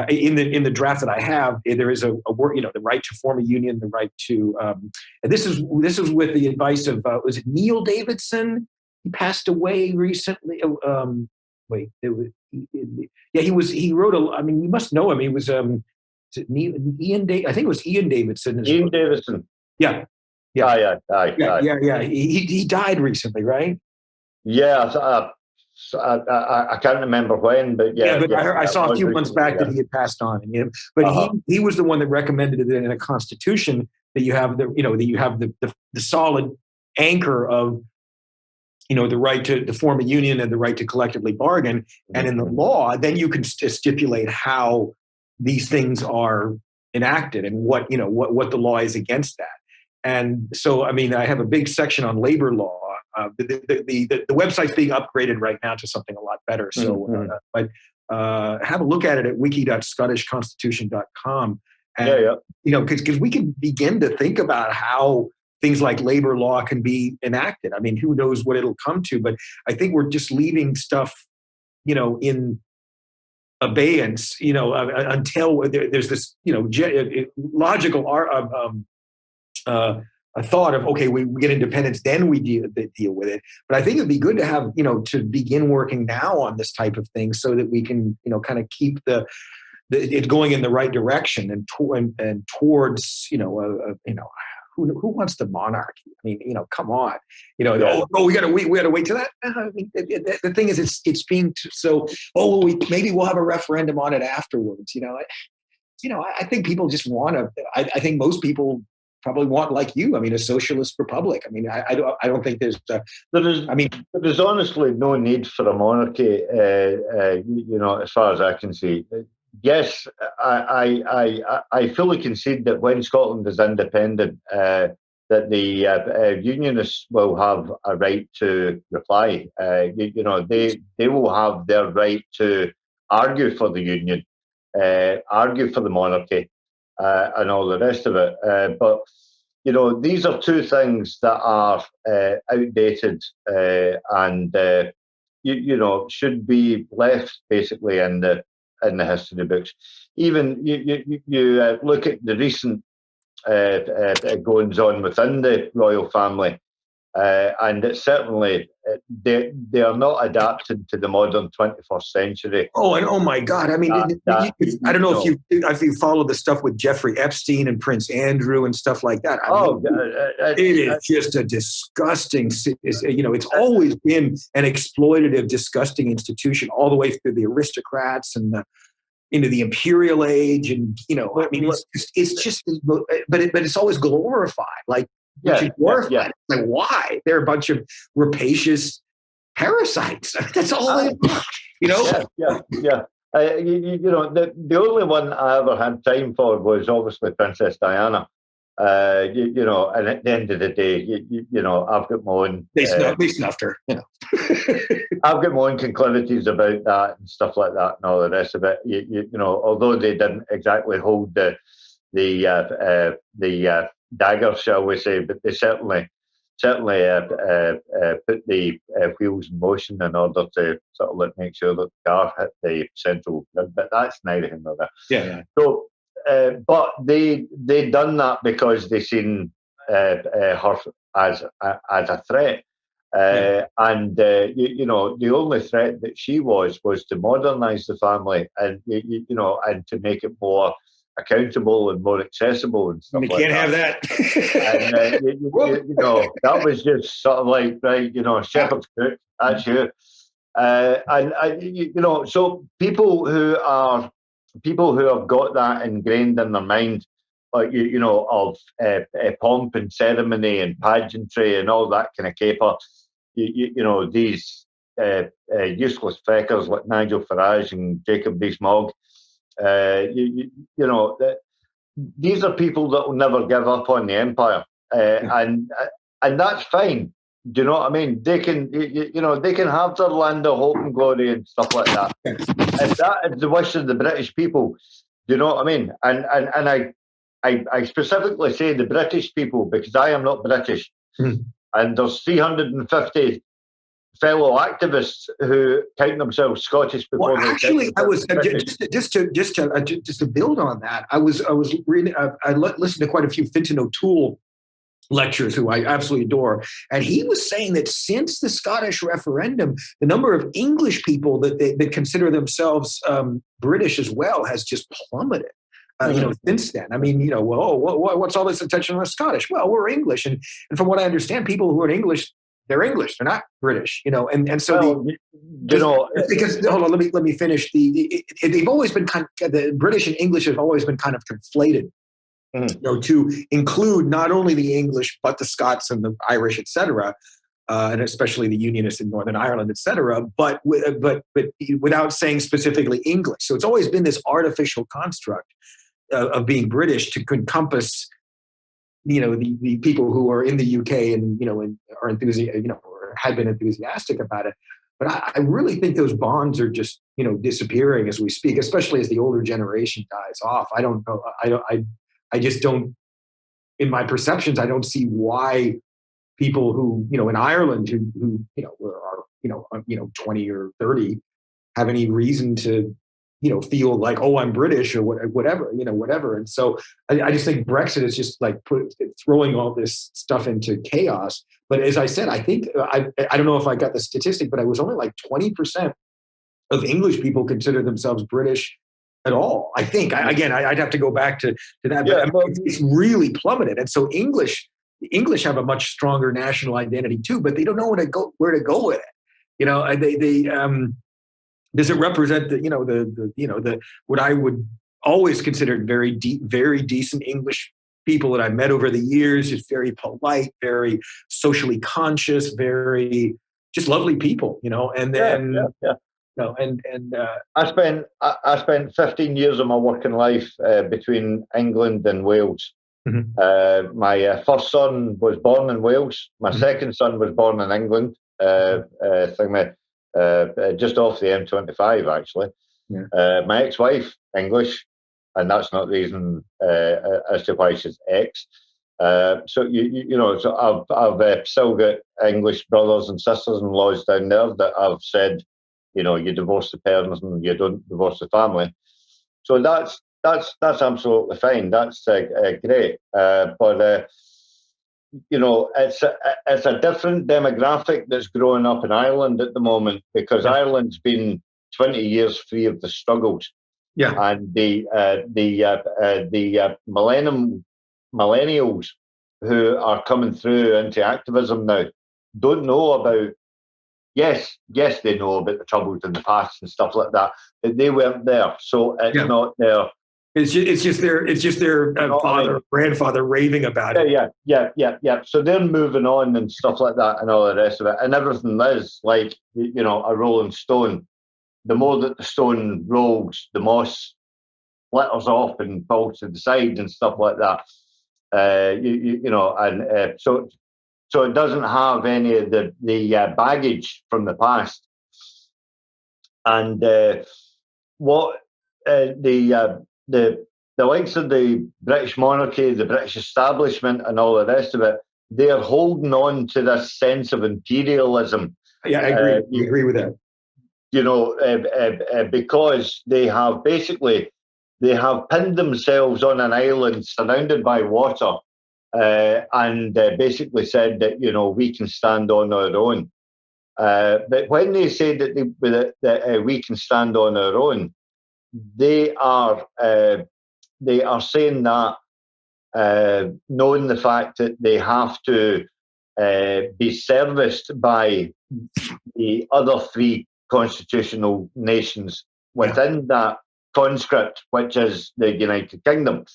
in the draft that I have. There is a word, the right to form a union, the right to. And this is with the advice of was it Neil Davidson? He passed away recently. He wrote a. I mean, you must know him. He was Ian. I think it was Ian Davidson. Ian Davidson. Yeah. He died recently, right? Yeah. I can't remember when, but I saw a few months back that he had passed on. But he was the one that recommended that in a constitution that you have the solid anchor of the right to form a union and the right to collectively bargain. And in the law, then you can stipulate how these things are enacted and what the law is against that. And so, I mean, I have a big section on labor law. The website's being upgraded right now to something a lot better. So, but have a look at it at wiki.scottishconstitution.com. And, because we can begin to think about how things like labor law can be enacted. I mean, who knows what it'll come to, but I think we're just leaving stuff, in abeyance, until there's this, logical a thought of, okay, we get independence, then we deal with it. But I think it'd be good to have, to begin working now on this type of thing so that we can, kind of keep it going in the right direction and towards, who wants the monarchy? I mean, come on, we got to wait till that. I mean, the thing is, it's being so. Maybe we'll have a referendum on it afterwards. I think people just want to. I think most people probably want, like you. I mean, a socialist republic. I mean, I don't think there's. There's honestly no need for a monarchy. As far as I can see. Yes, I fully concede that when Scotland is independent, that the unionists will have a right to reply. They will have their right to argue for the union, argue for the monarchy, and all the rest of it. But these are two things that are outdated and should be left basically in the history books. Even you look at the recent goings on within the royal family, and it's certainly they are not adapted to the modern 21st century. Oh my God! I mean, I don't know if you follow the stuff with Jeffrey Epstein and Prince Andrew and stuff like that. It is just a disgusting. It's always been an exploitative, disgusting institution, all the way through the aristocrats and into the imperial age, and it's just, but it's always glorified, like. Like, why? They're a bunch of rapacious parasites. I mean, that's all they are, The only one I ever had time for was obviously Princess Diana. And at the end of the day, I've got my own. They snuffed her. I've got my own conclavities about that and stuff like that and all the rest of it. Although they didn't exactly hold the dagger, shall we say, but they certainly put the wheels in motion in order to sort of make sure that the car hit the central grid. But that's neither here nor there. Yeah. So, but they done that because they seen her as a threat. And the only threat that she was to modernise the family and and to make it more accountable and more accessible and stuff. You can't have that. And that was just sort of like, right, shepherd's crook. That's you. So people who have got that ingrained in their mind, like of pomp and ceremony and pageantry and all that kind of caper. These useless feckers like Nigel Farage and Jacob Rees-Mogg. These are people that will never give up on the empire, and that's fine. Do you know what I mean? They can, they can have their land of hope and glory and stuff like that. If that is the wish of the British people, do you know what I mean? And I specifically say the British people because I am not British, and there's 350 fellow activists who count themselves Scottish before. Well, actually, I was just to build on that. I was reading. I listened to quite a few Fintan O'Toole lectures, who I absolutely adore, and he was saying that since the Scottish referendum, the number of English people that consider themselves British as well has just plummeted. Since then, I mean, what's all this attention on the Scottish? Well, we're English, and from what I understand, people who are English. They're English. They're not British, and so because hold on, let me finish. They've always been the British and English have always been kind of conflated, to include not only the English but the Scots and the Irish, etc. and especially the Unionists in Northern Ireland, et cetera, but without saying specifically English. So it's always been this artificial construct of being British to encompass, the people who are in the UK and, are or had been enthusiastic about it. But I really think those bonds are just, disappearing as we speak, especially as the older generation dies off. I don't know. I just don't, in my perceptions, I don't see why people who, in Ireland who are 20 or 30 have any reason to, feel like, oh, I'm British or whatever, whatever. And so I just think Brexit is just like throwing all this stuff into chaos. But as I said, I think, I don't know if I got the statistic, but it was only like 20% of English people consider themselves British at all. I think, I'd have to go back to that, but it's really plummeted. And so English have a much stronger national identity too, but they don't know where to go with it. Does it represent the what I would always consider very deep, very decent English people that I met over the years, just very polite, very socially conscious, very just lovely people, and then I spent 15 years of my working life between England and Wales. Mm-hmm. My first son was born in Wales. My second son was born in England. Just off the M25, actually. Yeah. My ex-wife, English, and that's not the reason as to why she's ex. So so I've still got English brothers and sisters-in-laws down there that I've said, you divorce the parents and you don't divorce the family. So that's absolutely fine. That's great. But it's a different demographic that's growing up in Ireland at the moment, because Ireland's been 20 years free of the struggles. Yeah, and the millennials who are coming through into activism now don't know about. Yes, they know about the troubles in the past and stuff like that, but they weren't there, so it's not their. It's just their father, grandfather raving about it. Yeah. So they're moving on and stuff like that, and all the rest of it, and everything is like a rolling stone. The more that the stone rolls, the moss splitters off and falls to the side and stuff like that. So it doesn't have any of the baggage from the past, and the likes of the British monarchy, the British establishment, and all the rest of it, they are holding on to this sense of imperialism. Yeah, I agree. You agree with that? Because they have pinned themselves on an island surrounded by water, and basically said that we can stand on our own. But when they say that we can stand on our own, they are saying that knowing the fact that they have to be serviced by the other three constitutional nations within that conscript, which is the United Kingdom,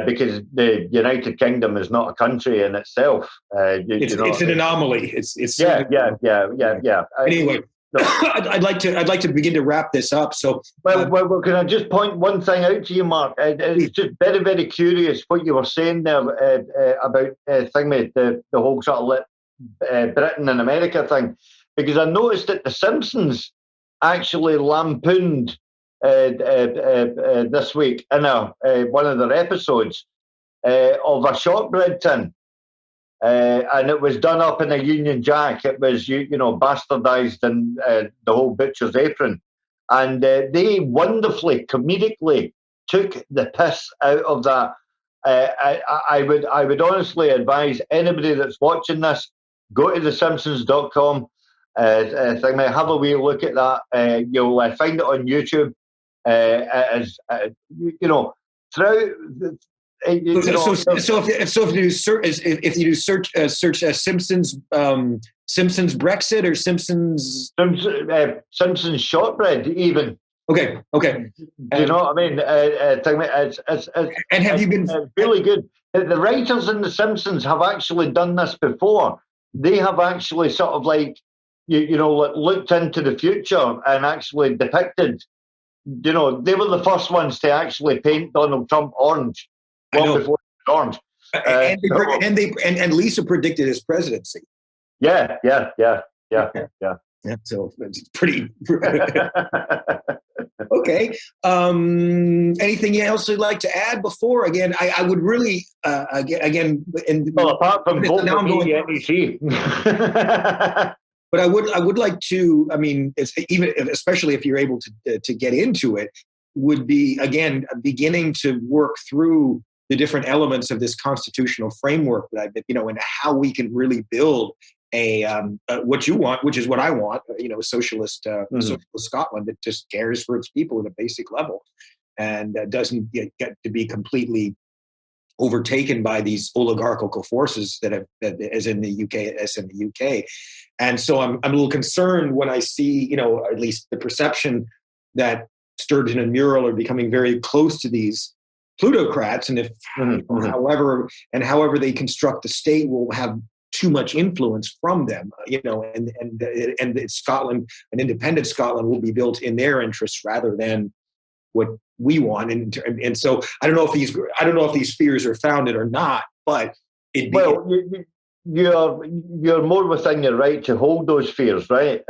because the United Kingdom is not a country in itself. It's an anomaly. Yeah. Anyway. No. I'd like to begin to wrap this up. So, well, can I just point one thing out to you, Mark? It's just very, very curious what you were saying there about the whole sort of Britain and America thing, because I noticed that The Simpsons actually lampooned this week in one of their episodes of a shortbread tin. And it was done up in a Union Jack. It was, bastardized in the whole butcher's apron. And they wonderfully, comedically took the piss out of that. I would honestly advise anybody that's watching this, go to thesimpsons.com, have a wee look at that. You'll find it on YouTube. Throughout. If you search Simpsons Simpsons Brexit or Simpsons shortbread even. Okay. You know what I mean? And have you been really good? The writers in The Simpsons have actually done this before. they have actually sort of like, looked into the future and actually depicted, they were the first ones to actually paint Donald Trump orange long before he was orange. And Lisa predicted his presidency. Yeah. So it's pretty. Okay. Anything else you'd like to add before? Again, I would really, apart from vote for me, NEC. But I would like to. I mean, especially if you're able to get into it, would be again beginning to work through the different elements of this constitutional framework that and how we can really build what you want, which is what I want. Socialist Scotland that just cares for its people at a basic level, and doesn't get to be completely overtaken by these oligarchical forces as in the UK. And so I'm a little concerned when I see, at least the perception that Sturgeon and Murrell are becoming very close to these plutocrats, and if however they construct the state will have too much influence from them, and Scotland, an independent Scotland, will be built in their interests rather than what we want, and so I don't know if these fears are founded or not, but you're more within your right to hold those fears, right?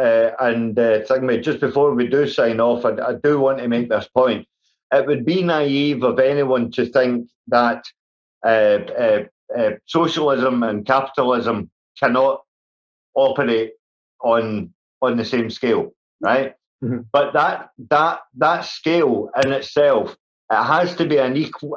Just before we do sign off, I do want to make this point. It would be naive of anyone to think that socialism and capitalism cannot operate on the same scale, right? Mm-hmm. But that scale in itself, it has to be an equal.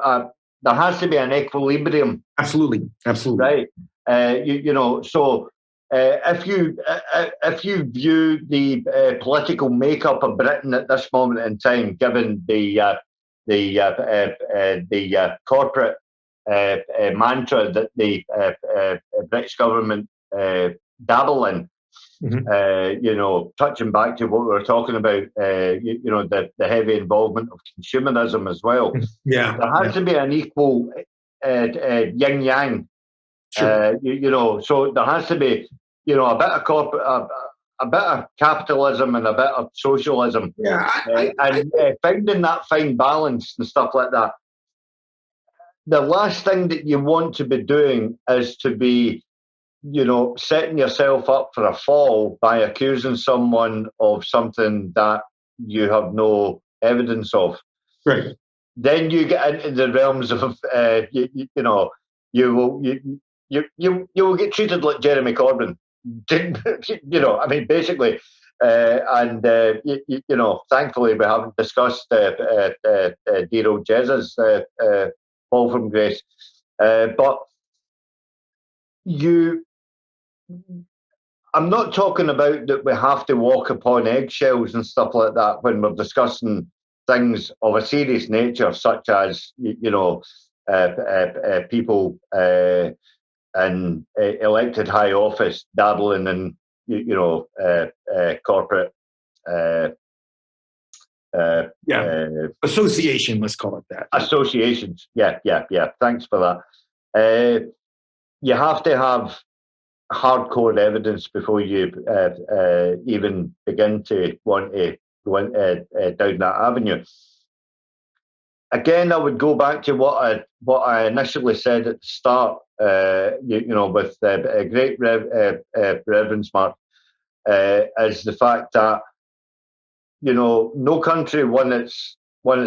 There has to be an equilibrium. Absolutely, right. So if you view the political makeup of Britain at this moment in time, given the corporate mantra that the British government dabble in. Mm-hmm. Touching back to what we were talking about, the heavy involvement of consumerism as well. Yeah, there has to be an equal yin yang. Sure. So there has to be, a bit of corporate, a bit of capitalism and a bit of socialism. Yeah, finding that fine balance and stuff like that. The last thing that you want to be doing is to be, setting yourself up for a fall by accusing someone of something that you have no evidence of. Right. Then you get into the realms of, you will get treated like Jeremy Corbyn. Basically. Thankfully we haven't discussed dear old Jez's fall from grace. But I'm not talking about that we have to walk upon eggshells and stuff like that when we're discussing things of a serious nature, such as people in elected high office dabbling in corporate association, let's call it that. Associations, yeah. Thanks for that. You have to have hardcore evidence before you even begin to want to go down that avenue. Again, I would go back to what I initially said at the start. With a great reverence, Mark, is the fact that no country won its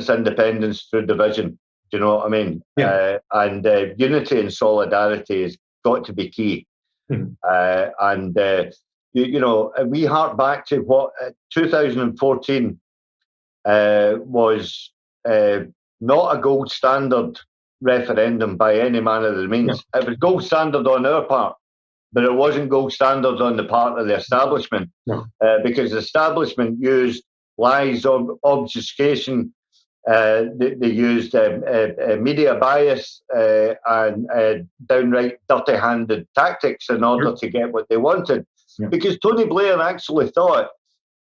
independence through division. Do you know what I mean? Yeah. And unity and solidarity has got to be key. Mm-hmm. We hark back to what 2014 was not a gold standard referendum by any manner of the means. Yeah. It was gold standard on our part, but it wasn't gold standard on the part of the establishment. No. Because the establishment used lies, obfuscation, they used media bias and downright dirty-handed tactics in order to get what they wanted. Yeah. Because Tony Blair actually thought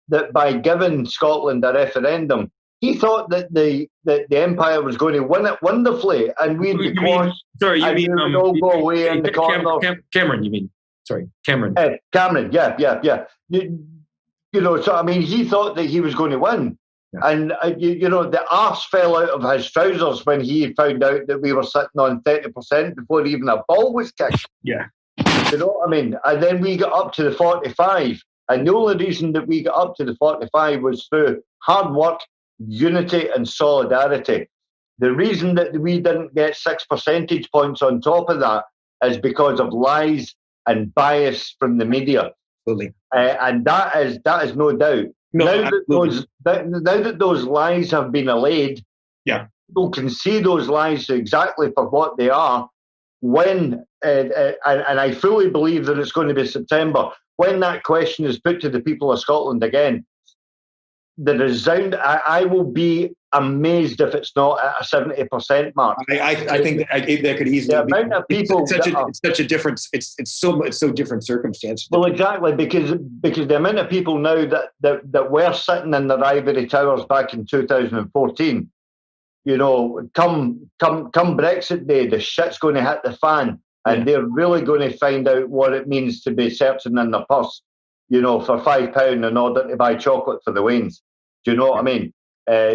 that by giving Scotland a referendum, he thought that the empire was going to win it wonderfully, and we'd be quashed. Sorry, you mean all go away in the corner. Cameron, you mean? Sorry, Cameron. Cameron, yeah. You know, so I mean, he thought that he was going to win. Yeah. And, you know, the arse fell out of his trousers when he found out that we were sitting on 30% before even a ball was kicked. Yeah. You know what I mean? And then we got up to the 45. And the only reason that we got up to the 45 was through hard work, unity and solidarity. The reason that we didn't get 6 percentage points on top of that is because of lies and bias from the media. Absolutely. And that is no doubt. No, now that those lies have been allayed, yeah, people can see those lies exactly for what they are. When and I fully believe that it's going to be September when that question is put to the people of Scotland again. The resound. I will be amazed if it's not at a 70% mark. I think that could easily. The amount of people. It's such a difference. It's so different circumstances. Well, exactly, because the amount of people now that were sitting in their ivory towers back in 2014, you know, come Brexit Day, the shit's going to hit the fan, and they're really going to find out what it means to be searching in their purse, you know, for £5 in order to buy chocolate for the Waynes. Do you know what I mean?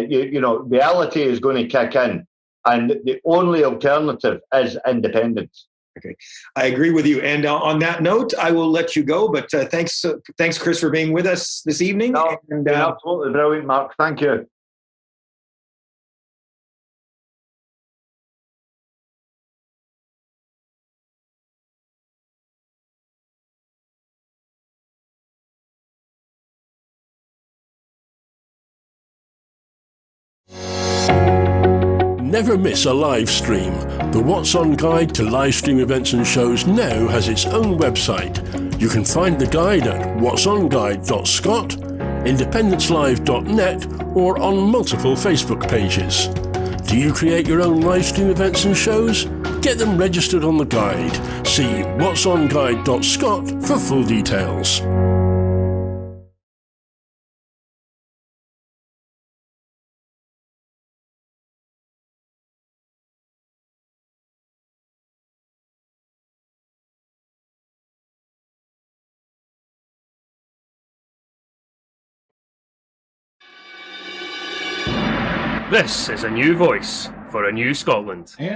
You know, reality is going to kick in, and the only alternative is independence. Okay, I agree with you. And on that note, I will let you go. But thanks, Chris, for being with us this evening. No, and absolutely brilliant, Mark. Thank you. Never miss a live stream. The What's On Guide to live stream events and shows now has its own website. You can find the guide at whatsonguide.scot, independencelive.net, or on multiple Facebook pages. Do you create your own live stream events and shows? Get them registered on the guide. See whatsonguide.scot for full details. This is a new voice for a new Scotland. We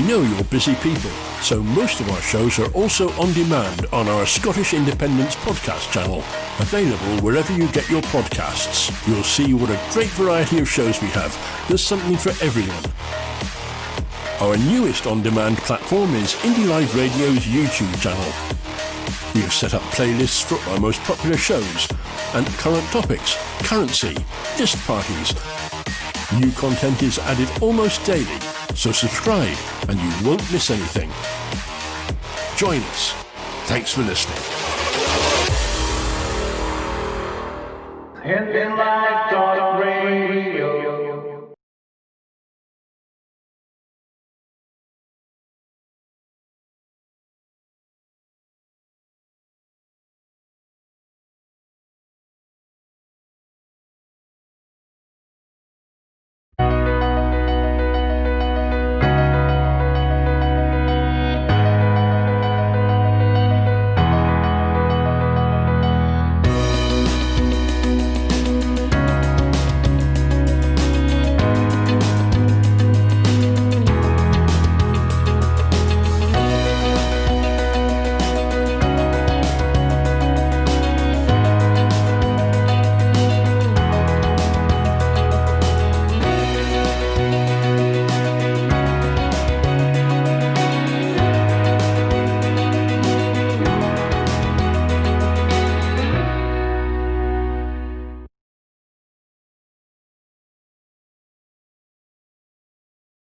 know you're busy people, so most of our shows are also on demand on our Scottish Independence podcast channel, available wherever you get your podcasts. You'll see what a great variety of shows we have. There's something for everyone. Our newest on-demand platform is IndyLive Radio's YouTube channel. We have set up playlists for our most popular shows and current topics, currency, disc parties. New content is added almost daily, so subscribe and you won't miss anything. Join us. Thanks for listening.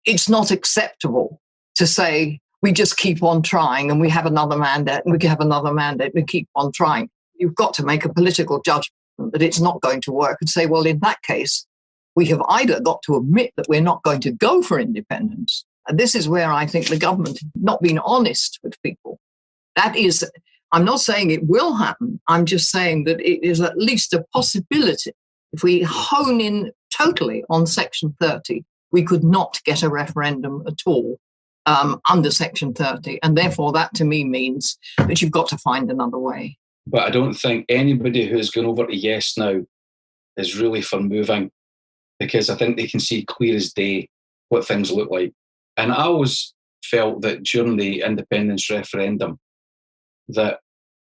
It's not acceptable to say we just keep on trying and we have another mandate and we have another mandate and we keep on trying. You've got to make a political judgment that it's not going to work and say, well, in that case, we have either got to admit that we're not going to go for independence. And this is where I think the government has not been honest with people. That is, I'm not saying it will happen. I'm just saying that it is at least a possibility. If we hone in totally on Section 30, we could not get a referendum at all under Section 30. And therefore, that to me means that you've got to find another way. But I don't think anybody who's gone over to yes now is really for moving, because I think they can see clear as day what things look like. And I always felt that during the independence referendum that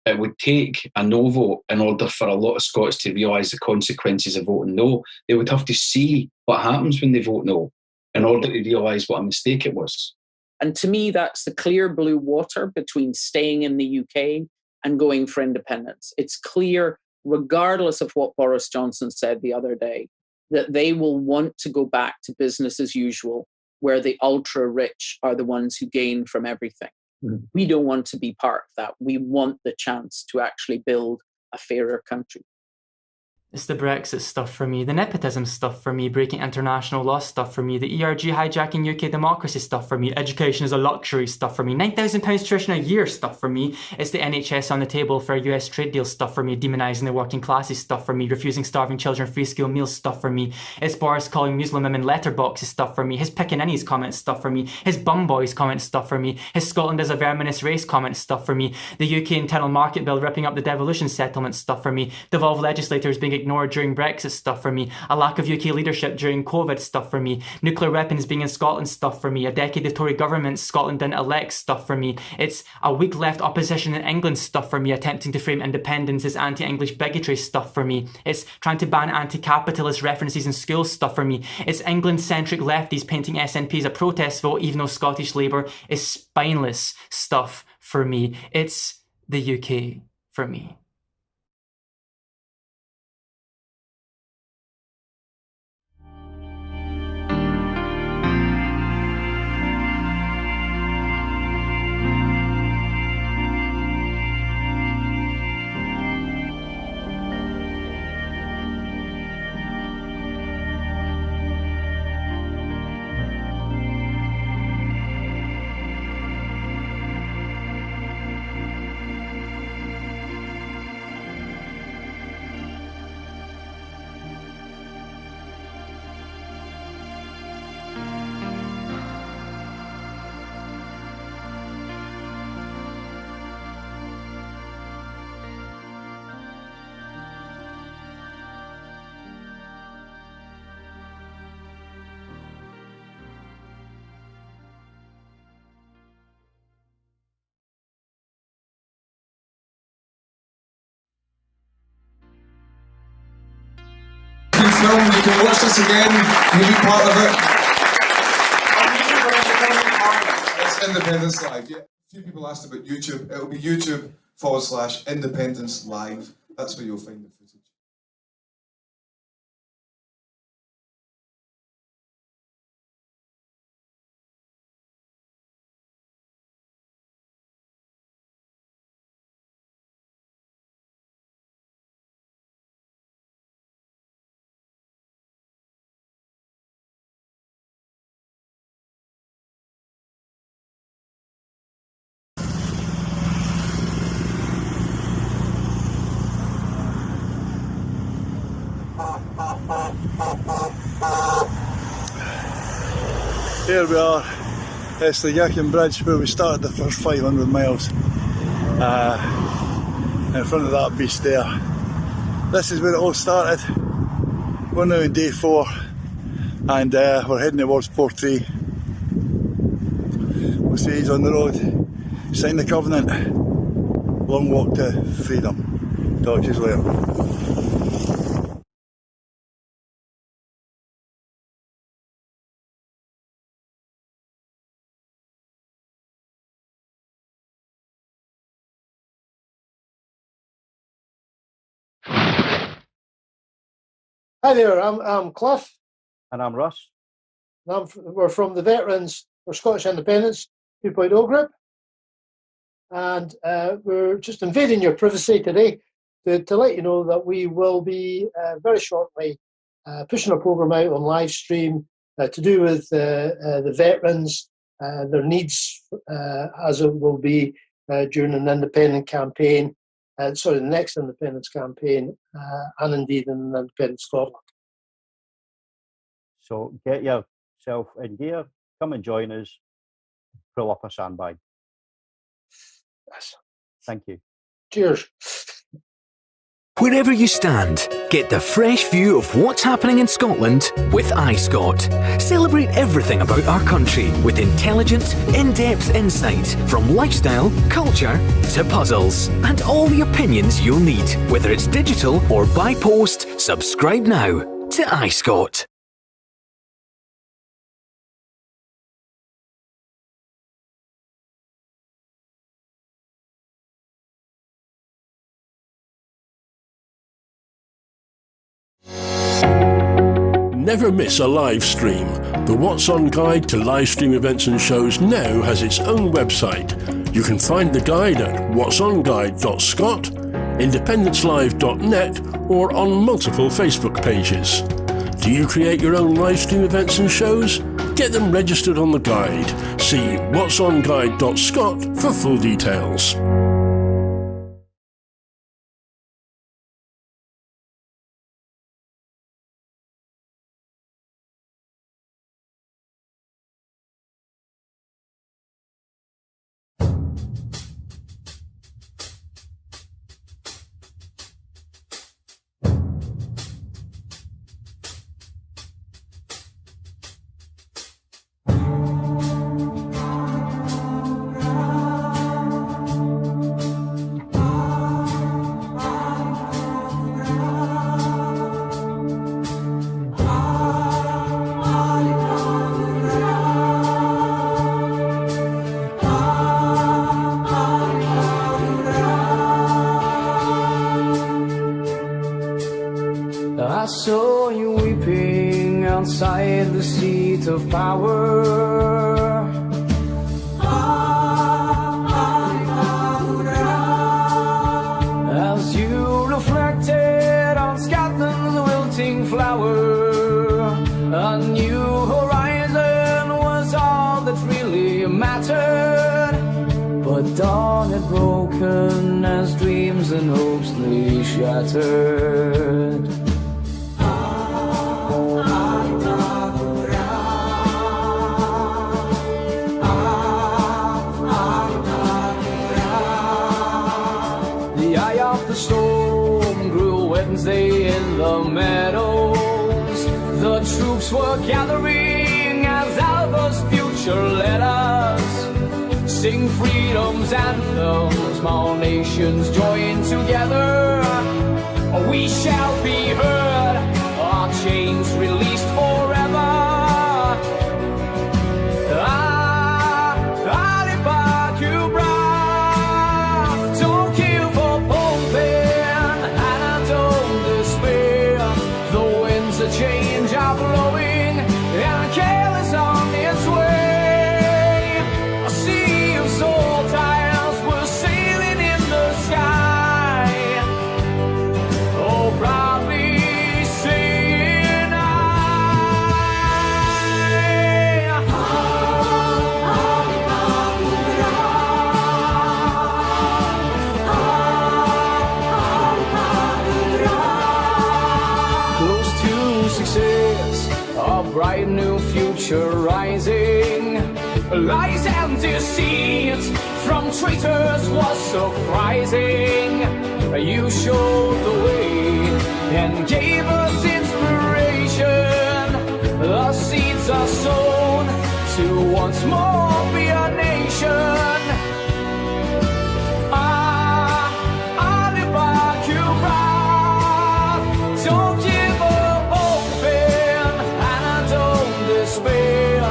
it would take a no vote in order for a lot of Scots to realise the consequences of voting no. They would have to see what happens when they vote no in order to realise what a mistake it was. And to me, that's the clear blue water between staying in the UK and going for independence. It's clear, regardless of what Boris Johnson said the other day, that they will want to go back to business as usual, where the ultra-rich are the ones who gain from everything. Mm. We don't want to be part of that. We want the chance to actually build a fairer country. It's the Brexit stuff for me, the nepotism stuff for me, breaking international law stuff for me, the ERG hijacking UK democracy stuff for me, education is a luxury stuff for me, £9,000 tuition a year stuff for me, it's the NHS on the table for a US trade deal stuff for me, demonising the working classes stuff for me, refusing starving children free school meals stuff for me, it's Boris calling Muslim women letterboxes stuff for me, his pickaninnies comments stuff for me, his bum boys comments stuff for me, his Scotland is a verminous race comments stuff for me, the UK internal market bill ripping up the devolution settlement stuff for me, devolved legislators being ignored during Brexit stuff for me, a lack of UK leadership during COVID stuff for me, nuclear weapons being in Scotland stuff for me, a decade of Tory governments Scotland didn't elect stuff for me, it's a weak left opposition in England stuff for me, attempting to frame independence as anti-English bigotry stuff for me, it's trying to ban anti-capitalist references in schools stuff for me, it's England-centric lefties painting SNP as a protest vote even though Scottish Labour is spineless stuff for me, it's the UK for me. Film, you can watch this again, you be part of it. It's Independence Live. Yeah. A few people asked about YouTube. It'll be YouTube/Independence Live. That's where you'll find the footage. Here we are, it's the Yackin Bridge where we started the first 500 miles. In front of that beast there. This is where it all started. We're now in day 4 and we're heading towards Port 3. We'll see he's on the road. Sign the covenant. Long walk to freedom. Talk to you later. Hi there, I'm Cliff. And I'm Russ. And we're from the Veterans for Scottish Independence 2.0 group. And we're just invading your privacy today to let you know that we will be very shortly pushing a programme out on live stream to do with the veterans, their needs as it will be during an independent campaign. The next independence campaign, and indeed in an independent Scotland. So get your yourself in gear, come and join us, pull up a sandbag. Yes. Thank you. Cheers. Wherever you stand, get the fresh view of what's happening in Scotland with iScot. Celebrate everything about our country with intelligent, in-depth insight from lifestyle, culture to puzzles. And all the opinions you'll need, whether it's digital or by post. Subscribe now to iScot. Never miss a live stream. The What's On guide to live stream events and shows now has its own website. You can find the guide at whatsonguide.scot, independencelive.net, or on multiple Facebook pages. Do you create your own live stream events and shows? Get them registered on the guide. See whatsonguide.scot for full details. I saw you weeping outside the seat of power. As you reflected on Scotland's wilting flower, a new horizon was all that really mattered. But dawn had broken as dreams and hopes lay shattered. The eye of the storm grew Wednesday in the meadows. The troops were gathering as Alba's future led us. Sing freedom's anthems, all nations join together. We shall be heard, our chains released forever. Don't give up hoping and don't despair. The winds of change are blowing and careless on its way. A sea of soul tiles were sailing in the sky. Oh, proudly saying close to success, a bright new future rising. Lies and deceit from traitors was surprising. You showed the way and gave us inspiration. The seeds are sown to once more be a nation. Don't give up hoping and don't despair.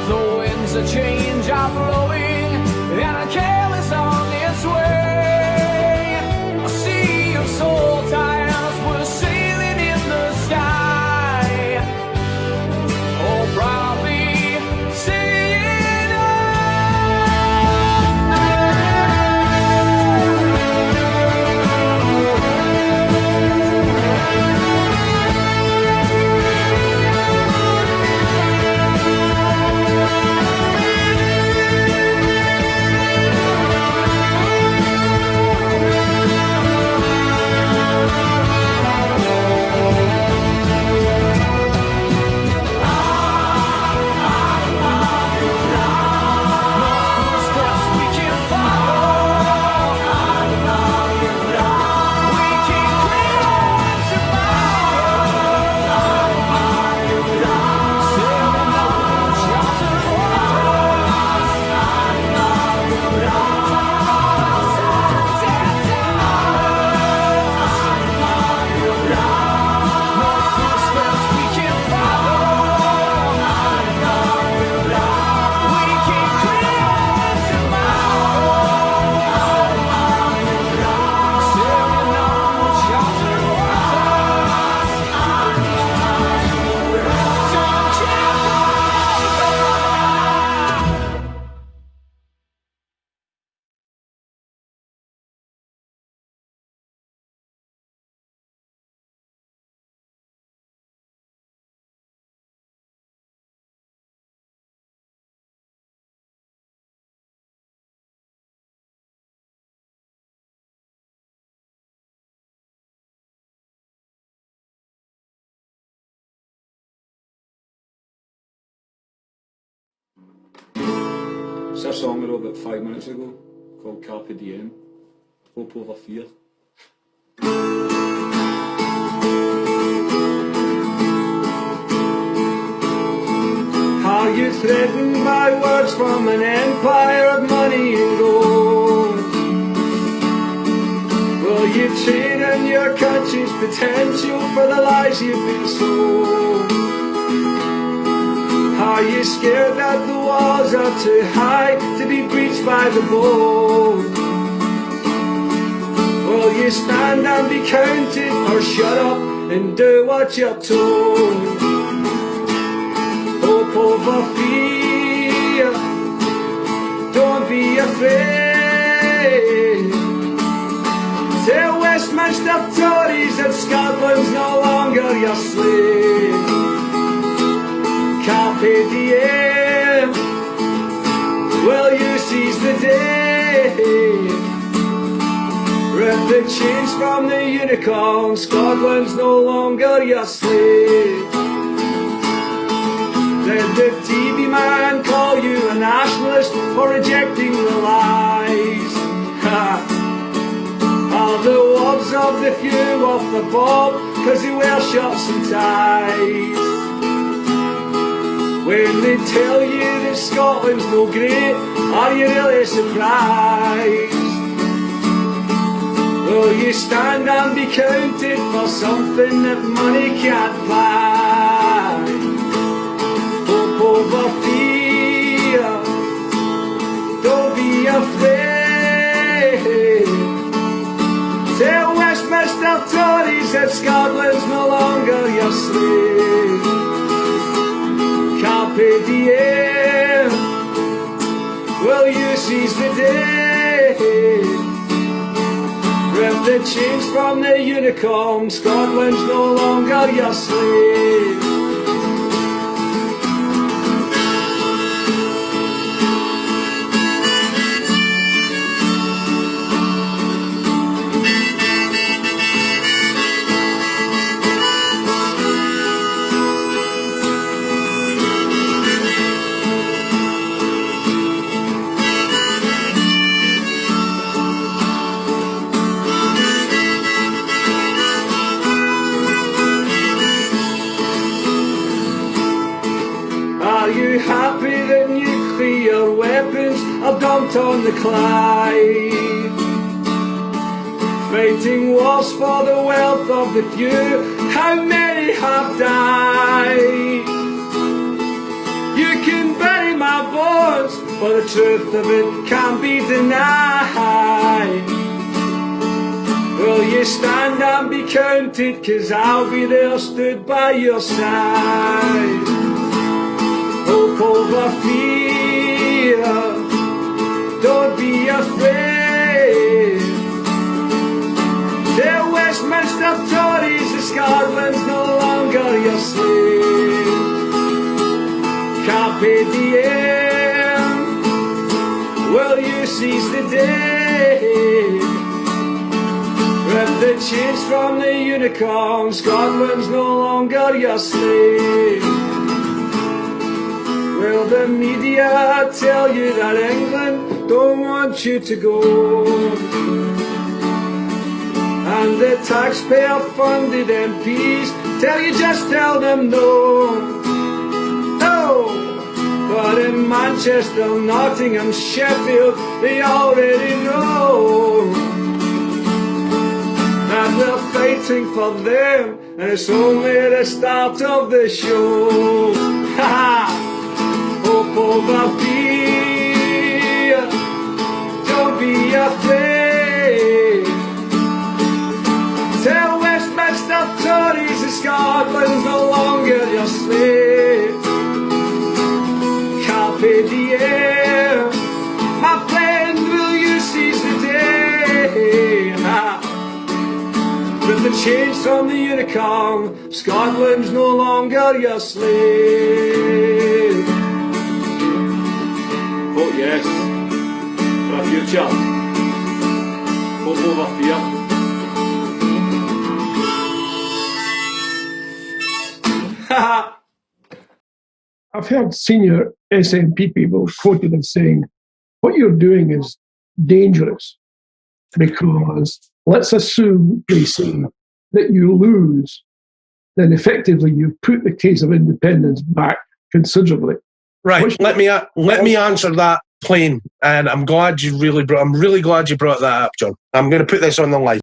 The winds of change are blowing and are careless on its way. A sea of soul tiles were sailing in the sky. Oh, proudly saying I. It's a song I wrote about 5 minutes ago called Carpe Diem, Hope Over Fear. Are you threatened by words from an empire of money and gold? Will you trade in your country's potential for the lies you've been sold? Are you scared that the walls are too high to be breached by the bold? Will you stand and be counted, or shut up and do what you're told? Hope over fear, don't be afraid. Tell Westminster Tories that Scotland's no longer your slave. Carpe diem, will you seize the day? Rip the chains from the unicorn, Scotland's no longer your slave. Let the TV man call you a nationalist for rejecting the lies. Are the wolves of the few off the bob cause they wear shirts and ties? When they tell you that Scotland's no great, are you really surprised? Will you stand and be counted for something that money can't buy? Hope over fear, don't be afraid. Tell Westminster Tories that Scotland's no longer your slave. Carpe diem, will you seize the day? Rip the chains from the unicorn, Scotland's no longer your slave. Are you happy that nuclear weapons are dumped on the Clyde? Fighting wars for the wealth of the few, how many have died? You can bury my bones, but the truth of it can't be denied. Will you stand and be counted, cause I'll be there stood by your side. Hope over fear, don't be afraid. Tell Westminster Tories that Scotland's no longer your slave. Carpe diem, will you seize the day? Rip the chains from the unicorn, Scotland's no longer your slave. Will the media tell you that England don't want you to go? And the taxpayer-funded MPs tell you just tell them no. No! But in Manchester, Nottingham, Sheffield, they already know that we're fighting for them, and it's only the start of the show. Ha ha! Hope over fear, don't be afraid. Tell Westminster Tories that Scotland's no longer your slave. Carpe diem, my friend, will you seize the day? With the chains from the unicorn, Scotland's no longer your slave. Vote yes for a future. Hope over fear. I've heard senior SNP people quoted as saying, what you're doing is dangerous, because let's assume, Tracy, that you lose, then effectively you've put the case of independence back considerably. Right. Let me answer that plain, and I'm really glad you brought that up, John. I'm going to put this on the line.